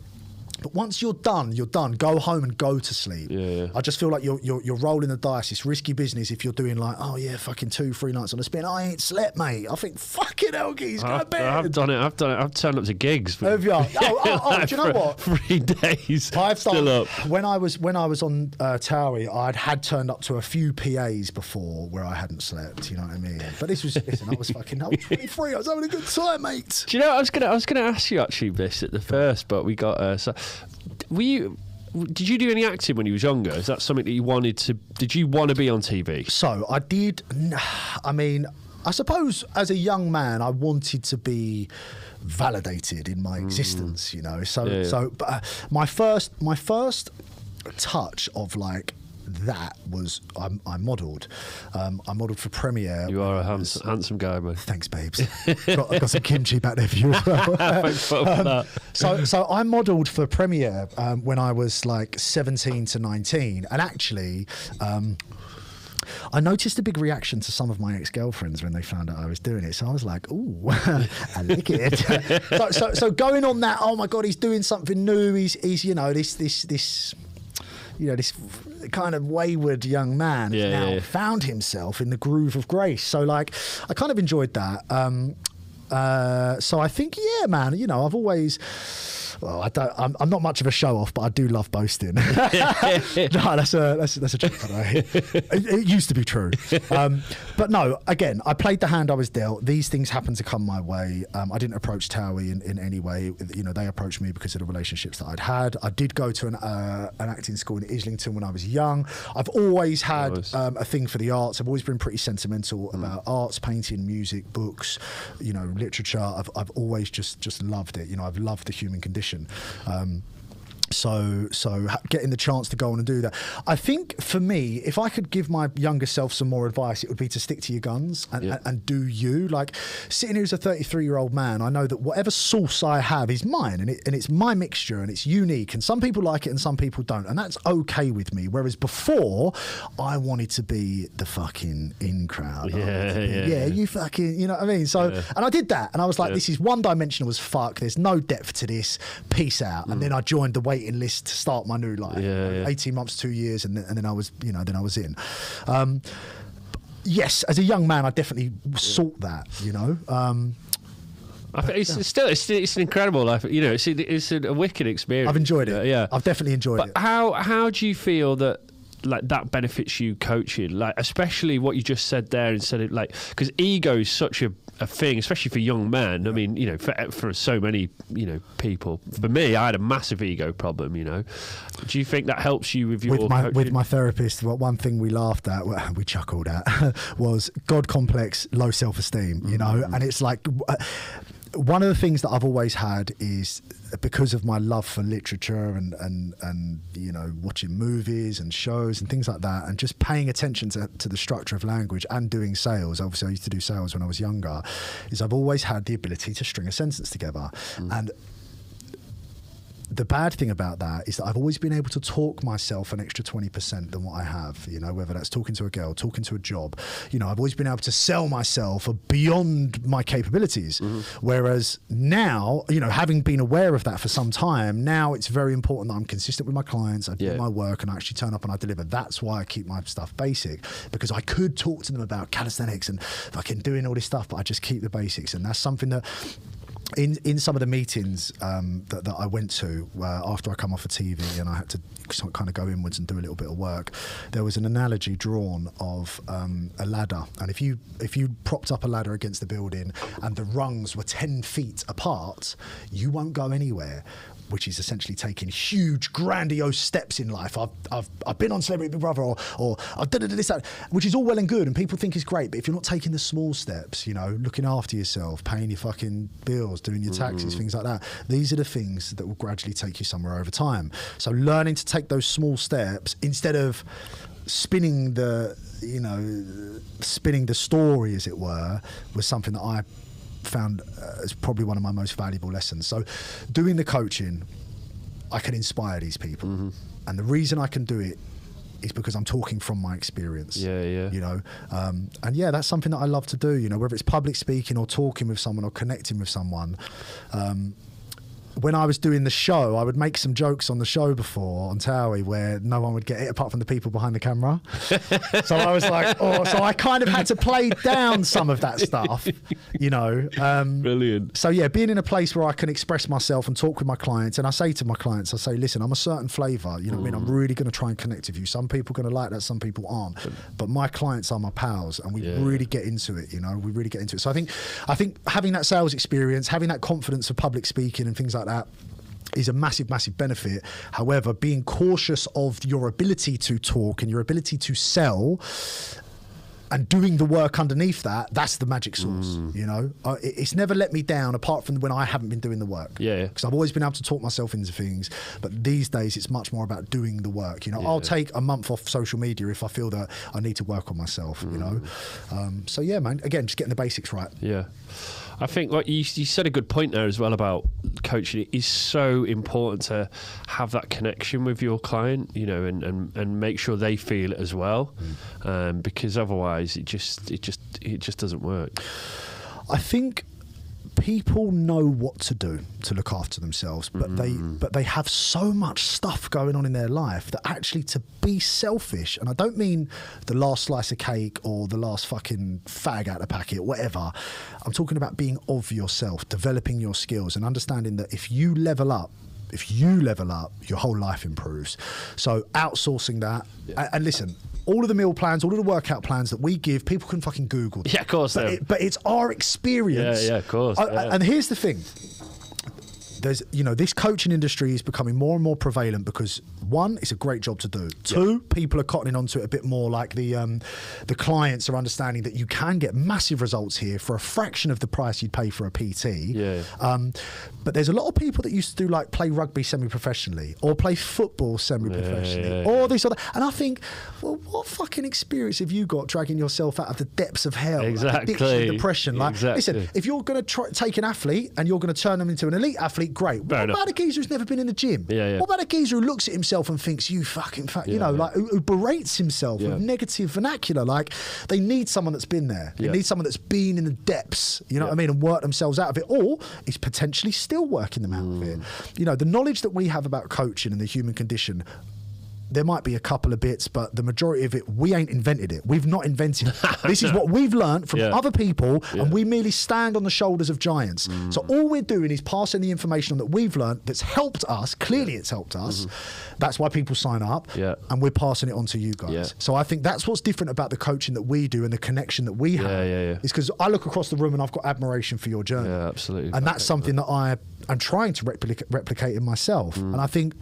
But once you're done, you're done. Go home and go to sleep. Yeah. I just feel like you're rolling the dice. It's risky business if you're doing like, oh yeah, fucking 2-3 nights on a spin. I ain't slept, mate. I think fucking hell, geez, go to bed. I've done it. I've turned up to gigs. Have you? Oh, do you know what? 3 days. I've still up. When I was on Towie, I'd had turned up to a few PAs before where I hadn't slept. You know what I mean? But this was, listen, I was 23. I was having a good time, mate. Do you know? I was gonna ask you actually this at the first, but we got. Did you do any acting when you was younger? Is that something that you wanted to? Did you want to be on TV? So I did. I mean, I suppose as a young man, I wanted to be validated in my existence. You know. But my first touch of like that was I modelled. I modelled for Premiere. You are a handsome guy, man. Thanks, babes. got some kimchi back there for you as well. So I modelled for Premiere when I was like 17 to 19, and actually. I noticed a big reaction to some of my ex-girlfriends when they found out I was doing it. So I was like, ooh, I like it. so going on that, oh my God, he's doing something new. He's you know, this kind of wayward young man found himself in the groove of grace. So like, I kind of enjoyed that. So I think, yeah, man, you know, I've always... Well, I'm not much of a show off, but I do love boasting. No, that's a joke, by the way. It used to be true. But no, again, I played the hand I was dealt. These things happened to come my way. I didn't approach Towie in any way. You know, they approached me because of the relationships that I'd had. I did go to an acting school in Islington when I was young. I've always had a thing for the arts. I've always been pretty sentimental about arts, painting, music, books, you know, literature. I've always just loved it. You know, I've loved the human condition. So getting the chance to go on and do that, I think for me, if I could give my younger self some more advice, it would be to stick to your guns and do you. Like sitting here as a 33-year-old man, I know that whatever sauce I have is mine, and it's my mixture, and it's unique, and some people like it and some people don't, and that's okay with me. Whereas before, I wanted to be the fucking in crowd. You fucking, you know what I mean? So, and I did that, and I was like, this is one-dimensional as fuck. There's no depth to this. Peace out. And then I joined the waiting list to start my new life. 18 months, 2 years, and then I was, you know, then I was in. Yes, as a young man, I definitely sought that, you know. I think it's an incredible life. You know, it's a wicked experience. I've enjoyed it. I've definitely enjoyed it. How do you feel that like that benefits you coaching? Like especially what you just said there, instead of like, because ego is such a thing, especially for young men. I mean, you know, for so many, you know, people. For me, I had a massive ego problem. You know, do you think that helps you with your coaching? With my therapist? One thing we laughed at, we chuckled at, was God complex, low self-esteem. You know, and it's like. One of the things that I've always had is because of my love for literature and you know, watching movies and shows and things like that, and just paying attention to the structure of language and doing sales. Obviously, I used to do sales when I was younger. Is I've always had the ability to string a sentence together. And the bad thing about that is that I've always been able to talk myself an extra 20% than what I have, you know, whether that's talking to a girl, talking to a job. You know, I've always been able to sell myself beyond my capabilities. Whereas now, you know, having been aware of that for some time, now it's very important that I'm consistent with my clients, I do my work, and I actually turn up and I deliver. That's why I keep my stuff basic, because I could talk to them about calisthenics and fucking doing all this stuff, but I just keep the basics. And that's something that in some of the meetings that I went to after I come off of TV and I had to kind of go inwards and do a little bit of work, there was an analogy drawn of a ladder, and if you propped up a ladder against the building and the rungs were 10 feet apart, you won't go anywhere. Which is essentially taking huge, grandiose steps in life. I've been on Celebrity Big Brother, or I've done this, that, which is all well and good, and people think is great. But if you're not taking the small steps, you know, looking after yourself, paying your fucking bills, doing your taxes, things like that, these are the things that will gradually take you somewhere over time. So learning to take those small steps instead of spinning the story, as it were, was something that I found as probably one of my most valuable lessons. So doing the coaching, I can inspire these people, and the reason I can do it is because I'm talking from my experience. You know, and that's something that I love to do. You know, whether it's public speaking or talking with someone or connecting with someone. when I was doing the show, I would make some jokes on the show before on Towie where no one would get it apart from the people behind the camera. So I was like, so I kind of had to play down some of that stuff, you know. Brilliant. So yeah, being in a place where I can express myself and talk with my clients, and I say to my clients, I say, listen, I'm a certain flavour, you know what I mean? I'm really going to try and connect with you. Some people are going to like that, some people aren't. But my clients are my pals, and we really get into it, you know. We really get into it. So I think having that sales experience, having that confidence of public speaking and things like that is a massive, massive benefit. However, being cautious of your ability to talk and your ability to sell and doing the work underneath that, that's the magic sauce, you know? It's never let me down apart from when I haven't been doing the work. Yeah. Because I've always been able to talk myself into things. But these days, it's much more about doing the work. You know, I'll take a month off social media if I feel that I need to work on myself, you know? So yeah, man, again, just getting the basics right. Yeah. I think what you said a good point there as well about coaching. It is so important to have that connection with your client, you know, and make sure they feel it as well, because otherwise it just doesn't work. I think people know what to do to look after themselves, but they have so much stuff going on in their life that actually to be selfish, and I don't mean the last slice of cake or the last fucking fag out of the packet, whatever. I'm talking about being of yourself, developing your skills, and understanding that if you level up, your whole life improves. So outsourcing that, and listen, all of the meal plans, all of the workout plans that we give, people can fucking Google them. Yeah, of course. But it's our experience. Yeah, of course. And here's the thing. There's, you know, this coaching industry is becoming more and more prevalent because one, it's a great job to do. Two, people are cottoning onto it a bit more. Like the clients are understanding that you can get massive results here for a fraction of the price you'd pay for a PT. Yeah. But there's a lot of people that used to do like play rugby semi-professionally or play football semi-professionally or this or that. And I think, well, what fucking experience have you got dragging yourself out of the depths of hell? Exactly. Like addiction, depression. Like, exactly. Listen, if you're going to take an athlete and you're going to turn them into an elite athlete, great. What about a geezer who's never been in the gym? What about a geezer who looks at himself and thinks, you fucking you know, like who berates himself with negative vernacular? Like, they need someone that's been there. They need someone that's been in the depths, you know what I mean, and worked themselves out of it, or is potentially still working them out of it. You know, the knowledge that we have about coaching and the human condition, there might be a couple of bits, but the majority of it, we ain't invented it. We've not invented it. This is what we've learned from other people, and we merely stand on the shoulders of giants. So all we're doing is passing the information on that we've learned that's helped us. Clearly it's helped us. That's why people sign up, and we're passing it on to you guys. So I think that's what's different about the coaching that we do and the connection that we have. Is because I look across the room and I've got admiration for your journey. Yeah, absolutely. And that's something that I am trying to replicate in myself. And I think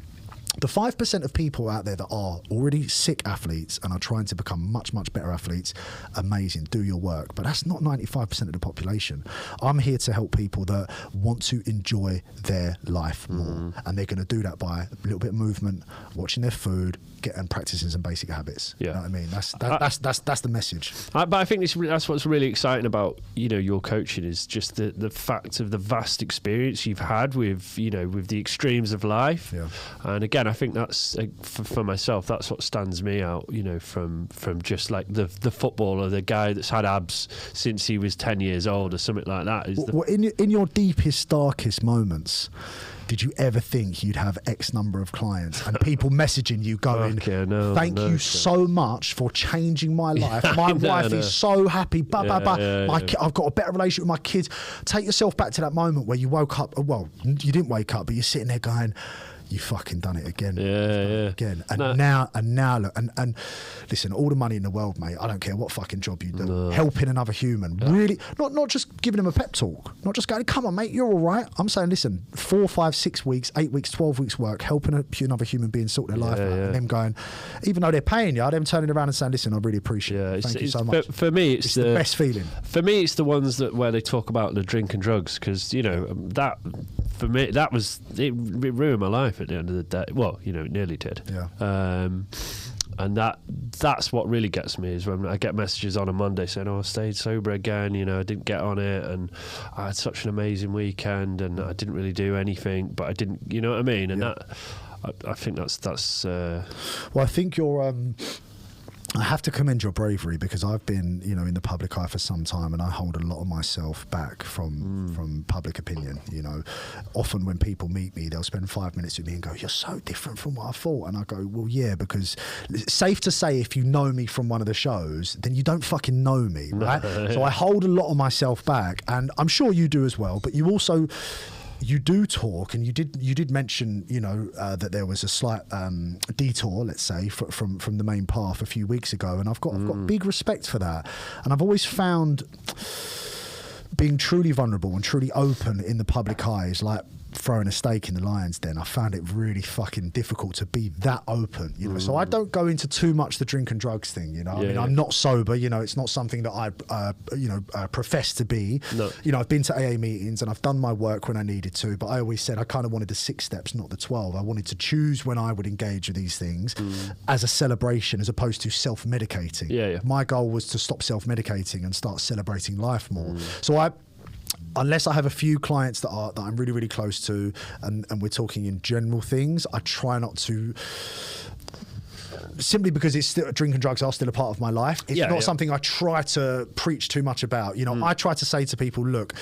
the 5% of people out there that are already sick athletes and are trying to become much, much better athletes, amazing, do your work. But that's not 95% of the population. I'm here to help people that want to enjoy their life more. And they're going to do that by a little bit of movement, watching their food, and practicing some basic habits. You know what I mean? That's the message. But I think that's what's really exciting about, you know, your coaching is just the fact of the vast experience you've had with, you know, with the extremes of life. And again, I think that's for myself, that's what stands me out, you know, from just like the footballer, the guy that's had abs since he was 10 years old or something like that. In your deepest, darkest moments, did you ever think you'd have X number of clients and people messaging you going, thank you so much for changing my life. My wife is so happy. I've got a better relationship with my kids. Take yourself back to that moment where you woke up. Well, you didn't wake up, but you're sitting there going, you fucking done it again. Again. And now look, and listen, all the money in the world, mate, I don't care what fucking job you do. Helping another human. Really, not just giving them a pep talk. Not just going, come on, mate, you're all right. I'm saying, listen, 4, 5, 6 weeks, 8 weeks, 12 weeks work, helping another human being sort their life out. And them going, even though they're paying you, them turning around and saying, listen, I really appreciate it. Thank you so much. For me, it's the best feeling. For me, it's the ones where they talk about the drink and drugs, because, you know, that, for me, it ruined my life at the end of the day. Well, you know, it nearly did. And that's what really gets me, is when I get messages on a Monday saying, I stayed sober again, you know, I didn't get on it, and I had such an amazing weekend, and I didn't really do anything, but I didn't, you know what I mean? And that, I think that's well, I think I have to commend your bravery, because I've been, you know, in the public eye for some time, and I hold a lot of myself back from public opinion. You know, often when people meet me, they'll spend 5 minutes with me and go, "You're so different from what I thought." And I go, "Well, yeah, because it's safe to say if you know me from one of the shows, then you don't fucking know me, right?" So I hold a lot of myself back, and I'm sure you do as well. But you also, you do talk, and you did mention, you know, that there was a slight detour, let's say, from the main path a few weeks ago, and I've got big respect for that. And I've always found being truly vulnerable and truly open in the public eye is like throwing a stake in the lion's den. I found it really fucking difficult to be that open, you know. So I don't go into too much the drink and drugs thing, you know. I mean, I'm not sober, you know. It's not something that I, profess to be. No. You know, I've been to AA meetings and I've done my work when I needed to, but I always said I kind of wanted the 6 steps, not the 12. I wanted to choose when I would engage with these things as a celebration, as opposed to self-medicating. My goal was to stop self-medicating and start celebrating life more. So unless I have a few clients that I'm really, really close to, and we're talking in general things, I try not to, simply because it's still, drink and drugs are still a part of my life. It's not something I try to preach too much about. You know, I try to say to people, look,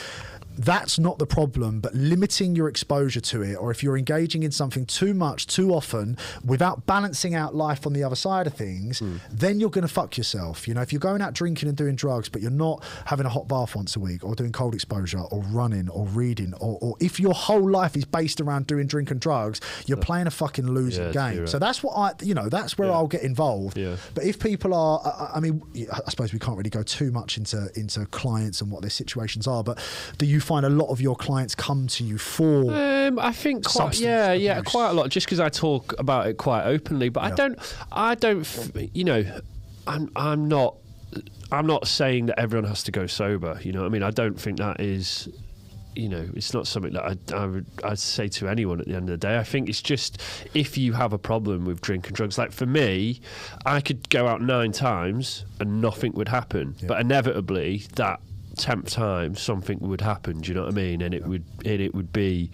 that's not the problem, but limiting your exposure to it, or if you're engaging in something too much, too often, without balancing out life on the other side of things, then you're going to fuck yourself. You know, if you're going out drinking and doing drugs, but you're not having a hot bath once a week, or doing cold exposure, or running, or reading, or if your whole life is based around doing drink and drugs, you're playing a fucking losing game. Right. So that's what that's where I'll get involved. But if people are, I mean, I suppose we can't really go too much into clients and what their situations are, but do you find a lot of your clients come to you for I think quite a lot, just because I talk about it quite openly, but I don't you know, I'm not saying that everyone has to go sober, you know what I mean? I don't think that is, you know, it's not something that I'd say to anyone at the end of the day. I think it's just, if you have a problem with drink and drugs, like for me, I could go out 9 times and nothing would happen, but inevitably that 10th time something would happen, do you know what I mean? And it would be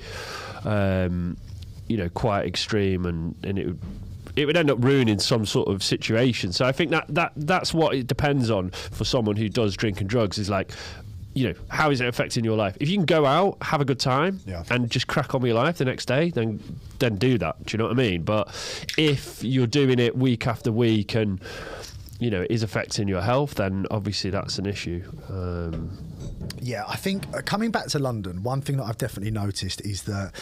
you know, quite extreme, and it would end up ruining some sort of situation. So I think that's what it depends on for someone who does drink and drugs, is like, you know, how is it affecting your life? If you can go out, have a good time, and just crack on with your life the next day, then do that, do you know what I mean? But if you're doing it week after week and, you know, it is affecting your health, then obviously that's an issue. I think coming back to London, one thing that I've definitely noticed is that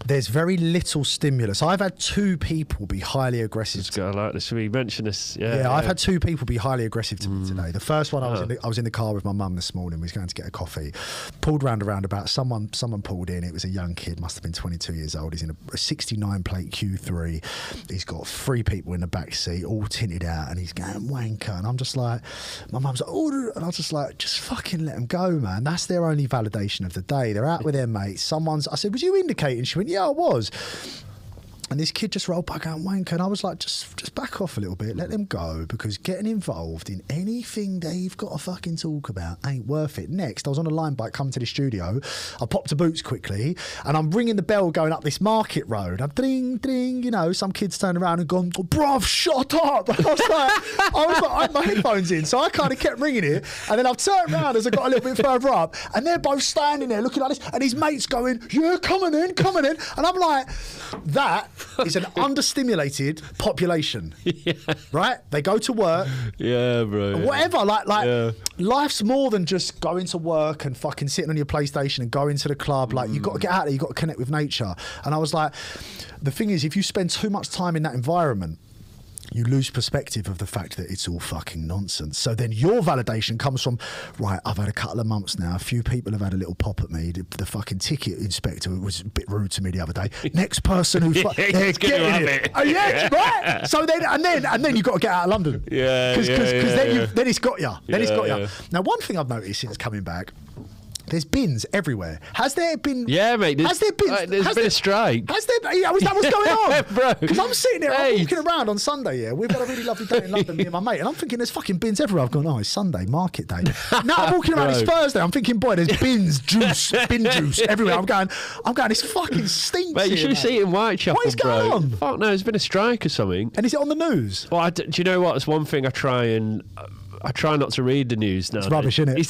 there's very little stimulus. I've had 2 people be highly aggressive. I like this. We mentioned this. I've had 2 people be highly aggressive to me today. The first one, I was in the car with my mum this morning. We was going to get a coffee. Pulled round a roundabout. Someone pulled in. It was a young kid, must have been 22 years old. He's in a 69 plate Q3. He's got 3 people in the back seat, all tinted out, and he's going wanker. And I'm just like, my mum's like, order, and I was just like, just fucking let them go, man. That's their only validation of the day. They're out with their mates. I said, was you indicating? She went, yeah, I was. And this kid just rolled back out and wanker, and I was like, just back off a little bit, let them go, because getting involved in anything they've got to fucking talk about ain't worth it. Next, I was on a line bike coming to the studio. I popped to Boots quickly, and I'm ringing the bell going up this market road. I'm ding, ding, you know, some kids turned around and gone, bruv, shut up. I was like, I had my headphones in, so I kind of kept ringing it, and then I've turned around as I got a little bit further up, and they're both standing there looking like this, and his mate's going, yeah, coming in, and I'm like, that is an understimulated population, right? They go to work, bro, whatever. Life's more than just going to work and fucking sitting on your PlayStation and going to the club. Like, you got to get out there, you got to connect with nature. And I was like, the thing is, if you spend too much time in that environment, you lose perspective of the fact that it's all fucking nonsense. So then your validation comes from, right, I've had a couple of months now. A few people have had a little pop at me. The fucking ticket inspector was a bit rude to me the other day. Next person who's they're getting it. Oh, yeah, right. So then, and then you've got to get out of London. Because then it's got you. Then it's got you. Now, one thing I've noticed since coming back, There's bins everywhere. Has there been? Yeah, mate. Has there been? There's been a strike. Has there? Yeah, was that what's going on, bro? Because I'm sitting there, I'm walking around on Sunday. Yeah, we've had a really lovely day in London, me and my mate, and I'm thinking there's fucking bins everywhere. I've gone, oh, it's Sunday, market day. Now I'm walking around. It's Thursday. I'm thinking, boy, there's bin juice everywhere. I'm going. This fucking stinks. Mate, you should have seen it in Whitechapel, what is going on? Fuck no, there's been a strike or something. And is it on the news? Well, do you know what? It's one thing I try not to read the news now. It's rubbish, isn't it?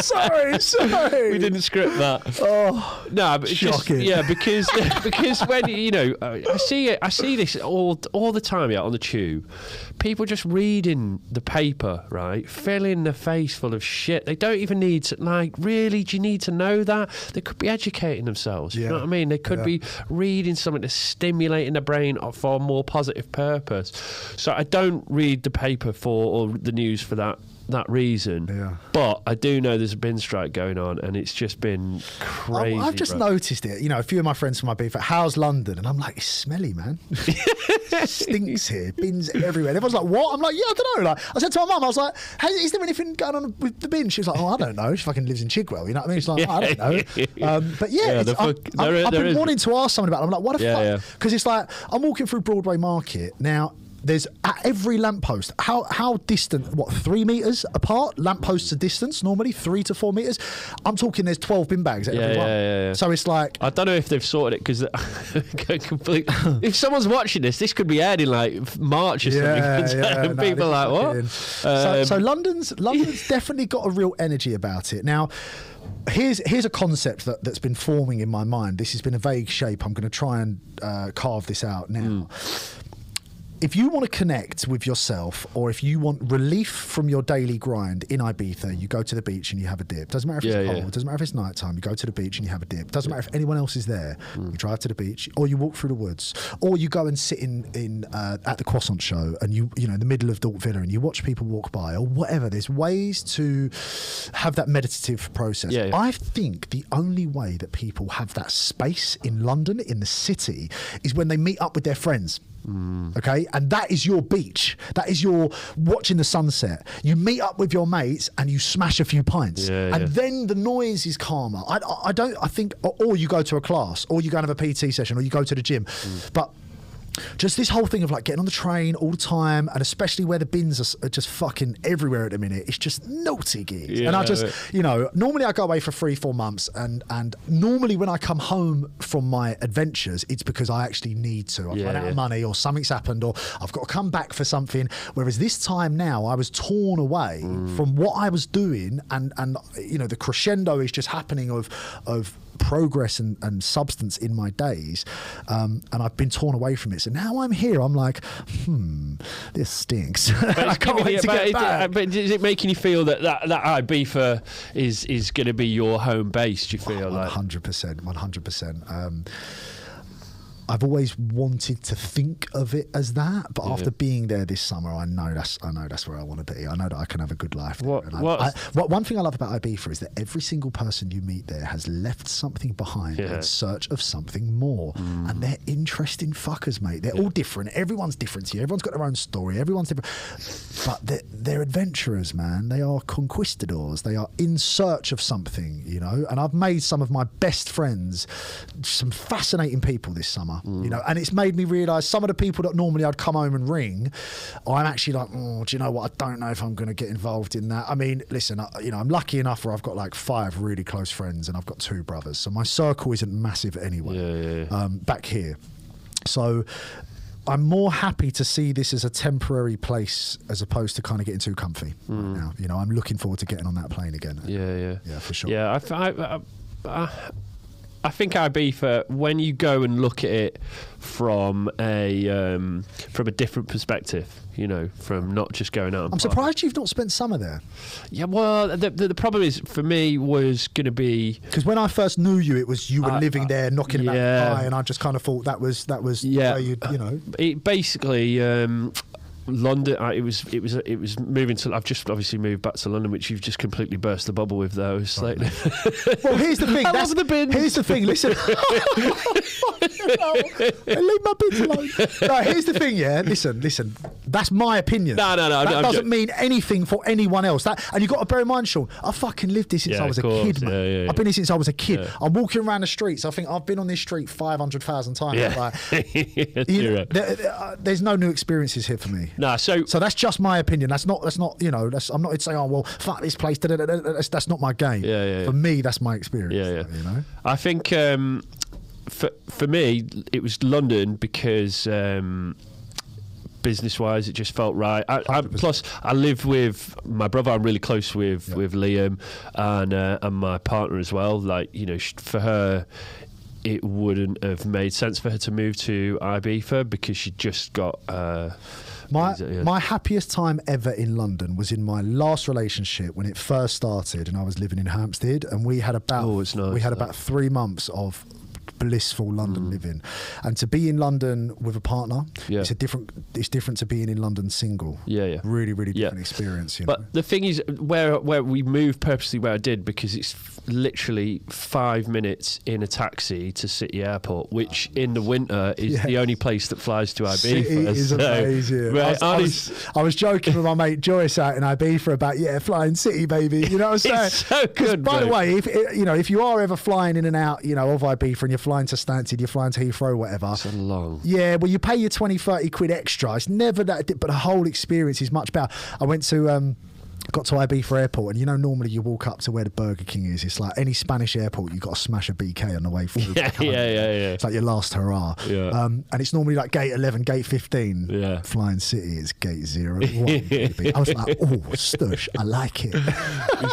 Sorry. We didn't script that. Oh, no, but shocking. because when I see this all the time on the tube. People just reading the paper, right? Filling their face full of shit. They don't even need to, really, do you need to know that? They could be educating themselves. Yeah. You know what I mean? They could be reading something that's stimulating the brain for a more positive purpose. So I don't read the paper or the news for that reason. Yeah. But I do know there's a bin strike going on, and it's just been crazy. I've just noticed it. A few of my friends from my beef, how's London? And I'm like, it's smelly, man. It stinks here. Bins everywhere. And everyone's like, what? I'm like, yeah, I don't know. I said to my mum, I was like, hey, is there anything going on with the bin? She was like, oh, I don't know. She fucking lives in Chigwell. You know what I mean? She's like, oh, I don't know. But yeah, I've been wanting to ask someone about it. I'm like, what the fuck? Because it's like, I'm walking through Broadway Market now. There's at every lamppost. How distant? 3 meters apart? Lampposts are distance normally 3 to 4 meters. I'm talking. There's 12 bin bags at every one. Yeah. So it's like, I don't know if they've sorted it because if someone's watching this could be aired in March or something. And people are like, what? So London's definitely got a real energy about it now. Here's a concept that's been forming in my mind. This has been a vague shape. I'm going to try and carve this out now. If you want to connect with yourself, or if you want relief from your daily grind in Ibiza, you go to the beach and you have a dip. Doesn't matter if it's cold, doesn't matter if it's nighttime, you go to the beach and you have a dip. Doesn't matter if anyone else is there. You drive to the beach, or you walk through the woods, or you go and sit in at the Croissant Show, and you in the middle of Dalt Villa, and you watch people walk by, or whatever. There's ways to have that meditative process. I think the only way that people have that space in London, in the city, is when they meet up with their friends. Okay, and that is your beach. That is your watching the sunset. You meet up with your mates and you smash a few pints, and then the noise is calmer. I think, or you go to a class, or you go and have a PT session, or you go to the gym, but. Just this whole thing of getting on the train all the time, and especially where the bins are just fucking everywhere at the minute, it's just naughty gigs. And I just, normally I go away for 3-4 months, and normally when I come home from my adventures, it's because I actually need to. I've run out of money, or something's happened, or I've got to come back for something. Whereas this time now, I was torn away from what I was doing, and the crescendo is just happening of progress and substance in my days, and I've been torn away from it. So now I'm here. I'm like, this stinks. I can't wait to get back. But is it making you feel that Ibiza is going to be your home base? Do you feel 100%? I've always wanted to think of it as that, but after being there this summer, I know that's where I want to be. I know that I can have a good life there. One thing I love about Ibiza is that every single person you meet there has left something behind in search of something more, and they're interesting fuckers, mate. They're all different. Everyone's different to you. Everyone's got their own story. Everyone's different, but they're adventurers, man. They are conquistadors. They are in search of something, And I've made some of my best friends, some fascinating people this summer. And it's made me realise some of the people that normally I'd come home and ring, I'm actually like, do you know what? I don't know if I'm going to get involved in that. I mean, listen, I'm lucky enough where I've got 5 really close friends, and I've got 2 brothers, so my circle isn't massive anyway. Back here, so I'm more happy to see this as a temporary place as opposed to kind of getting too comfy right now. I'm looking forward to getting on that plane again. Yeah, for sure. Yeah, I think Ibiza, when you go and look at it from a different perspective, from not just going out. I'm surprised you've not spent summer there. Yeah, well, the problem is for me was going to be because when I first knew you, it was you were living there, knocking about the pie, and I just kind of thought that was where It basically. London, it was moving to. I've just obviously moved back to London, which you've just completely burst the bubble with those. Well, here's the thing. That's the bin. Here's the thing. Listen, leave my bins alone. No, here's the thing. Yeah, listen. That's my opinion. No. That doesn't mean anything for anyone else. And you've got to bear in mind, Sean, I fucking lived this since I was a kid, man. I've been here since I was a kid. I'm walking around the streets. I think I've been on this street 500,000 times. Yeah. There's no new experiences here for me. Nah, so that's just my opinion. That's not. I'm not saying, oh well, fuck this place. That's not my game. For me, that's my experience. You know. I think for me, it was London because. Business-wise, it just felt right. Plus, I live with my brother. I'm really close with Liam and my partner as well. Like, you know, for her, it wouldn't have made sense for her to move to Ibiza because she just got. My happiest time ever in London was in my last relationship when it first started, and I was living in Hampstead, and we had about 3 months of blissful London living, and to be in London with a partner, it's different to being in London single. Really different experience, you know? But the thing is, where we moved purposely where I did, because it's literally 5 minutes in a taxi to City Airport, which in the winter is the only place that flies to Ibiza. City is amazing. Right, I was joking with my mate Joyce out in Ibiza about flying City, baby. You know what I'm saying? It's so good. By the way, if you are ever flying in and out, you know, of Ibiza, and you're flying to Stansted, you're flying to Heathrow, whatever. So long. Yeah, well, you pay your 20-30 quid extra. It's never that, but the whole experience is much better. I went to got to Ibiza Airport, and you know, normally you walk up to where the Burger King is. It's like any Spanish airport, you've got to smash a BK on the way through. Yeah. It's like your last hurrah. Yeah. And it's normally like gate 11, gate 15. Yeah. Flying City is gate 01. I was like, oh, stush, I like it.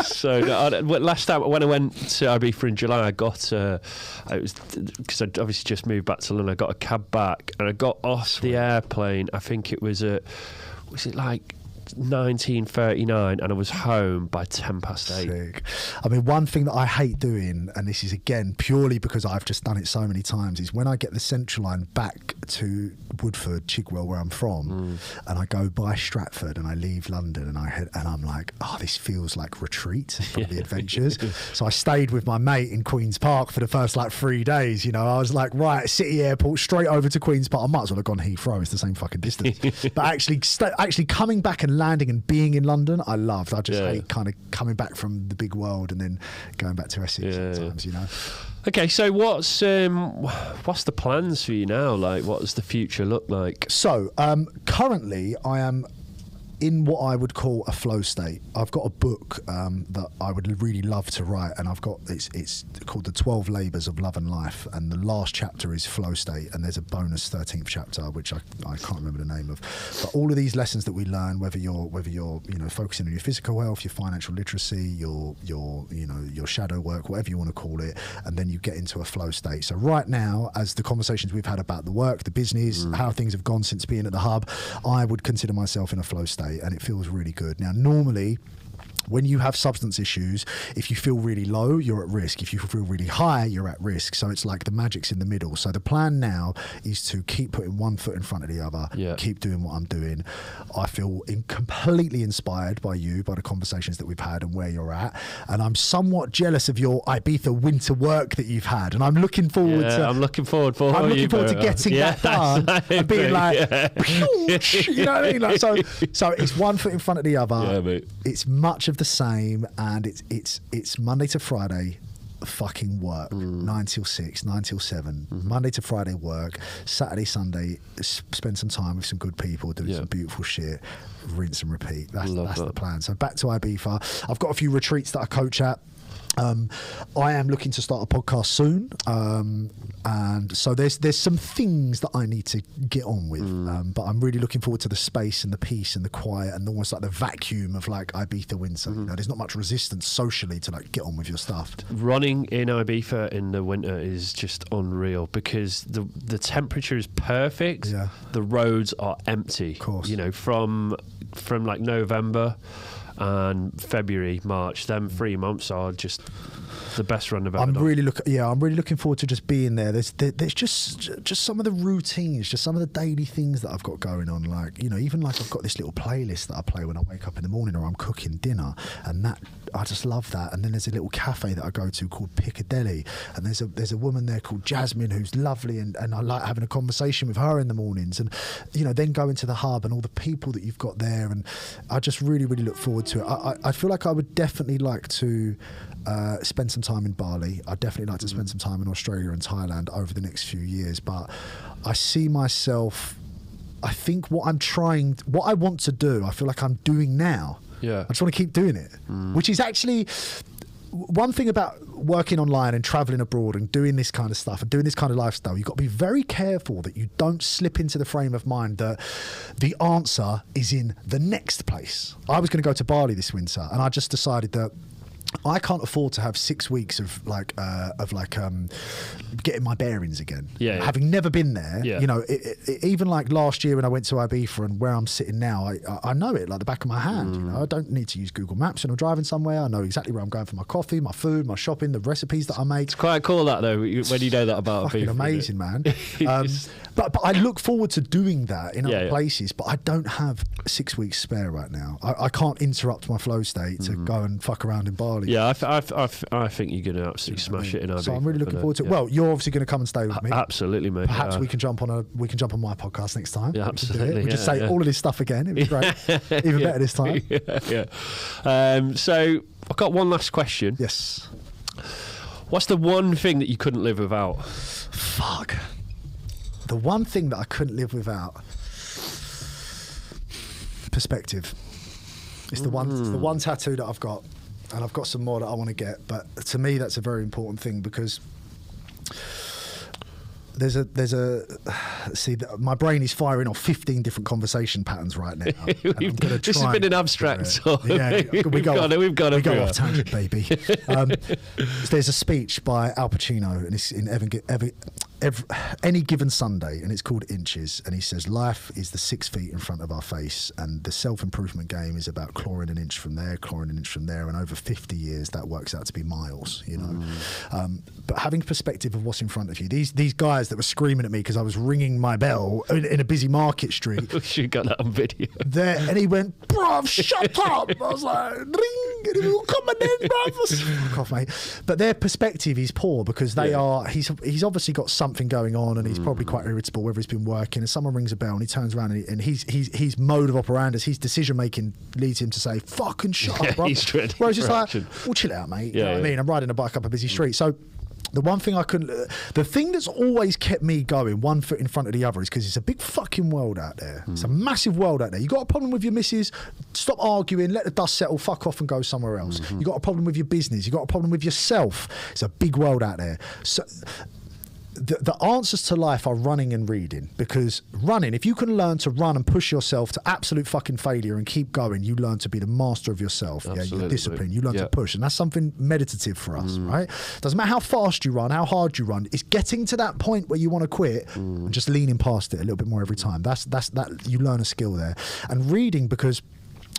So last time when I went to Ibiza in July, I got it was because I'd obviously just moved back to London. I got a cab back, and I got off the airplane. I think it was like 19:39, and I was home by 8:10. Sick. I mean, one thing that I hate doing, and this is again purely because I've just done it so many times, is when I get the Central Line back to Woodford, Chigwell, where I'm from, and I go by Stratford and I leave London, and I'm like, oh, this feels like retreat from the adventures. So I stayed with my mate in Queen's Park for the first 3 days. You know, I was like, right, City Airport straight over to Queen's Park. I might as well have gone Heathrow. It's the same fucking distance. But actually coming back and landing and being in London, I loved. I just hate kind of coming back from the big world and then going back to Essex sometimes, you know. Okay, so what's the plans for you now? Like, what does the future look like? So, currently I am in what I would call a flow state. I've got a book that I would really love to write, and it's called The 12 Labours of Love and Life, and the last chapter is flow state, and there's a bonus 13th chapter which I can't remember the name of. But all of these lessons that we learn, whether you're focusing on your physical health, your financial literacy, your shadow work, whatever you want to call it, and then you get into a flow state. So right now, as the conversations we've had about the work, the business, how things have gone since being at the hub, I would consider myself in a flow state, and it feels really good. Now, normally, when you have substance issues, if you feel really low, you're at risk. If you feel really high, you're at risk. So it's like the magic's in the middle. So the plan now is to keep putting one foot in front of the other, keep doing what I'm doing. I feel completely inspired by you, by the conversations that we've had and where you're at. And I'm somewhat jealous of your Ibiza winter work that you've had. And I'm looking forward to... I'm looking forward to getting that done and being like... you know what I mean? Like, so it's one foot in front of the other. Yeah, mate. It's much of the same, and it's Monday to Friday fucking work, 9 till 6, 9 till 7, Monday to Friday work, Saturday, Sunday spend some time with some good people doing some beautiful shit, rinse and repeat. That's the plan. So back to Ibiza. I've got a few retreats that I coach at. I am looking to start a podcast soon, and so there's some things that I need to get on with, but I'm really looking forward to the space and the peace and the quiet and almost like the vacuum of like Ibiza winter. You know, there's not much resistance socially to like get on with your stuff. Running in Ibiza in the winter is just unreal because the temperature is perfect. Yeah. The roads are empty. Of course. You know, from like November and February, March, them 3 months are just The best run I've ever I'm done. really looking forward to just being there. There's just some of the routines, just some of the daily things that I've got going on. Like, you know, even like I've got this little playlist that I play when I wake up in the morning or I'm cooking dinner, and that I just love that. And then there's a little cafe that I go to called Piccadilly, and there's a woman there called Jasmine who's lovely, and I like having a conversation with her in the mornings. And, you know, then going to the hub and all the people that you've got there, and I just really, really look forward to it. I feel like I would definitely like to spend some time in Bali. I'd definitely like to spend some time in Australia and Thailand over the next few years, but I see myself, I think what I want to do, I feel like I'm doing now. Yeah. I just want to keep doing it, which is actually one thing about working online and traveling abroad and doing this kind of stuff and doing this kind of lifestyle. You've got to be very careful that you don't slip into the frame of mind that the answer is in the next place. I was going to go to Bali this winter, and I just decided that I can't afford to have 6 weeks of getting my bearings again. Yeah. Having never been there, Yeah. you know, even like last year when I went to Ibiza and where I'm sitting now, I know it like the back of my hand. You know, I don't need to use Google Maps when I'm driving somewhere. I know exactly where I'm going for my coffee, my food, my shopping, the recipes that I make. It's quite cool that though, when you know that about Fucking Ibiza, amazing, man. But I look forward to doing that in other places, but I don't have 6 weeks spare right now. I can't interrupt my flow state to go and fuck around in Bali. Yeah, I think you're going to absolutely smash it in Ibiza. So I'm really looking forward to it. Well, you're obviously going to come and stay with me. Absolutely, mate. Perhaps we can jump on my podcast next time. Yeah, absolutely. We'll just say all of this stuff again. It'd be great. Even better this time. Yeah. So I've got one last question. Yes. What's the one thing that you couldn't live without? Fuck. The one thing that I couldn't live without. Perspective. It's the one tattoo that I've got, and I've got some more that I want to get. But to me, that's a very important thing because my brain is firing off 15 different conversation patterns right now. This has been an abstract. So we've gone off tangent, baby. There's a speech by Al Pacino, and it's in Any Given Sunday, and it's called Inches, and he says life is the 6 feet in front of our face, and the self-improvement game is about clawing an inch from there, and over 50 years that works out to be miles, you know. But having perspective of what's in front of you, these guys that were screaming at me because I was ringing my bell in a busy market street. You got that on video. There, and he went, bruv, shut up. I was like, ring, and he will come in, bruv. Fuck off, mate. But their perspective is poor because he's obviously got something going on, and he's probably quite irritable, whether he's been working, and someone rings a bell and he turns around and his mode of operandus, his decision making leads him to say, fucking shut up, bruv. Whereas just like, well, chill out, mate. You know what I mean? I'm riding a bike up a busy street. So the one thing the thing that's always kept me going, one foot in front of the other, is because it's a big fucking world out there. It's a massive world out there. You got a problem with your missus, stop arguing, let the dust settle, fuck off and go somewhere else. You got a problem with your business, you got a problem with yourself. It's a big world out there. So the answers to life are running and reading, because running, if you can learn to run and push yourself to absolute fucking failure and keep going, you learn to be the master of yourself. Absolutely. Your discipline, you learn to push, and that's something meditative for us, right? Doesn't matter how fast you run, how hard you run, it's getting to that point where you want to quit and just leaning past it a little bit more every time. That's that you learn a skill there. And reading, because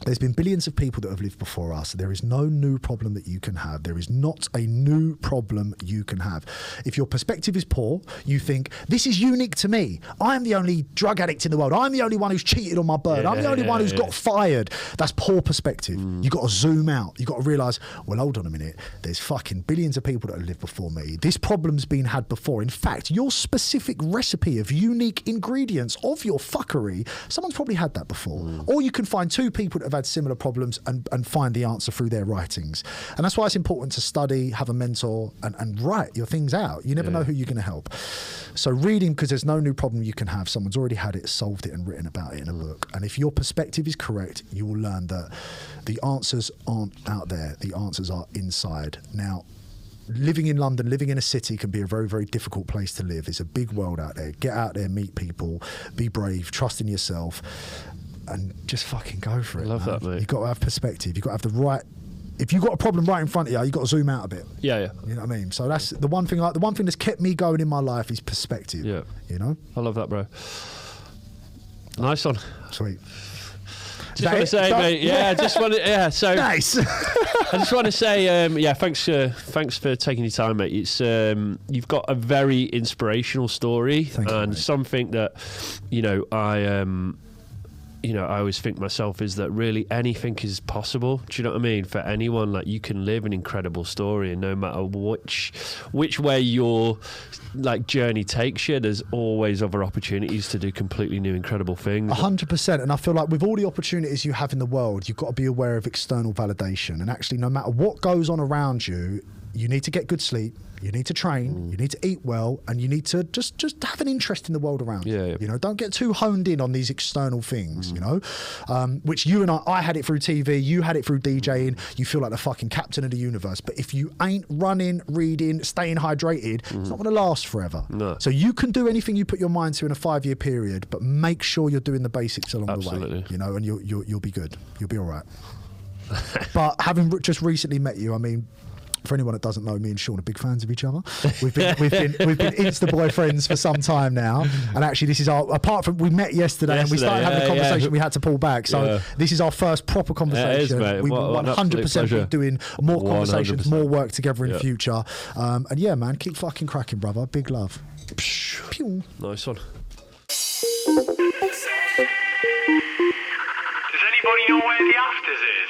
there's been billions of people that have lived before us. There is no new problem that you can have. There is not a new problem you can have. If your perspective is poor, you think, this is unique to me. I'm the only drug addict in the world. I'm the only one who's cheated on my bird. I'm the only one who's got fired. That's poor perspective. You got to zoom out. You got to realise, well, hold on a minute. There's fucking billions of people that have lived before me. This problem's been had before. In fact, your specific recipe of unique ingredients of your fuckery, someone's probably had that before. Or you can find two people that have had similar problems and find the answer through their writings. And that's why it's important to study, have a mentor, and write your things out. You never know who you're going to help. So reading, because there's no new problem you can have. Someone's already had it, solved it, and written about it in a book. And if your perspective is correct, you will learn that the answers aren't out there. The answers are inside. Now, living in London, living in a city can be a very, very difficult place to live. It's a big world out there. Get out there, meet people, be brave, trust in yourself, and just fucking go for it. Love man. that, mate. You've got to have perspective. You've got to have the right... If you've got a problem right in front of you, you've got to zoom out a bit. Yeah. You know what I mean? So that's the one thing. The one thing that's kept me going in my life is perspective. Yeah. You know? I love that, bro. Nice one. Sweet. Just want to say, mate. Yeah, just want to. Yeah, so nice. I just want to say, thanks for taking your time, mate. It's you've got a very inspirational story. Thank you, mate. Something that I always think myself is that really anything is possible. Do you know what I mean? For anyone, like, you can live an incredible story, and no matter which way your like journey takes you, there's always other opportunities to do completely new, incredible things. 100%. And I feel like with all the opportunities you have in the world, you've got to be aware of external validation. And actually, no matter what goes on around you, you need to get good sleep. You need to train, you need to eat well, and you need to just have an interest in the world around you. Yeah. You know, don't get too honed in on these external things, you know, which you and I had it through TV, you had it through DJing, you feel like the fucking captain of the universe. But if you ain't running, reading, staying hydrated, it's not going to last forever. No. So you can do anything you put your mind to in a 5-year period, but make sure you're doing the basics along Absolutely. the way, you know, and you'll be good. You'll be all right. But having just recently met you, I mean, for anyone that doesn't know, me and Sean are big fans of each other. We've been Insta boyfriends for some time now, and actually this is apart from we met yesterday and we started having a conversation, we had to pull back. So this is our first proper conversation. It is, we will 100% be doing more conversations, 100%. More work together in future. And yeah, man, keep fucking cracking, brother. Big love. Pew. Nice one. Does anybody know where the afters is?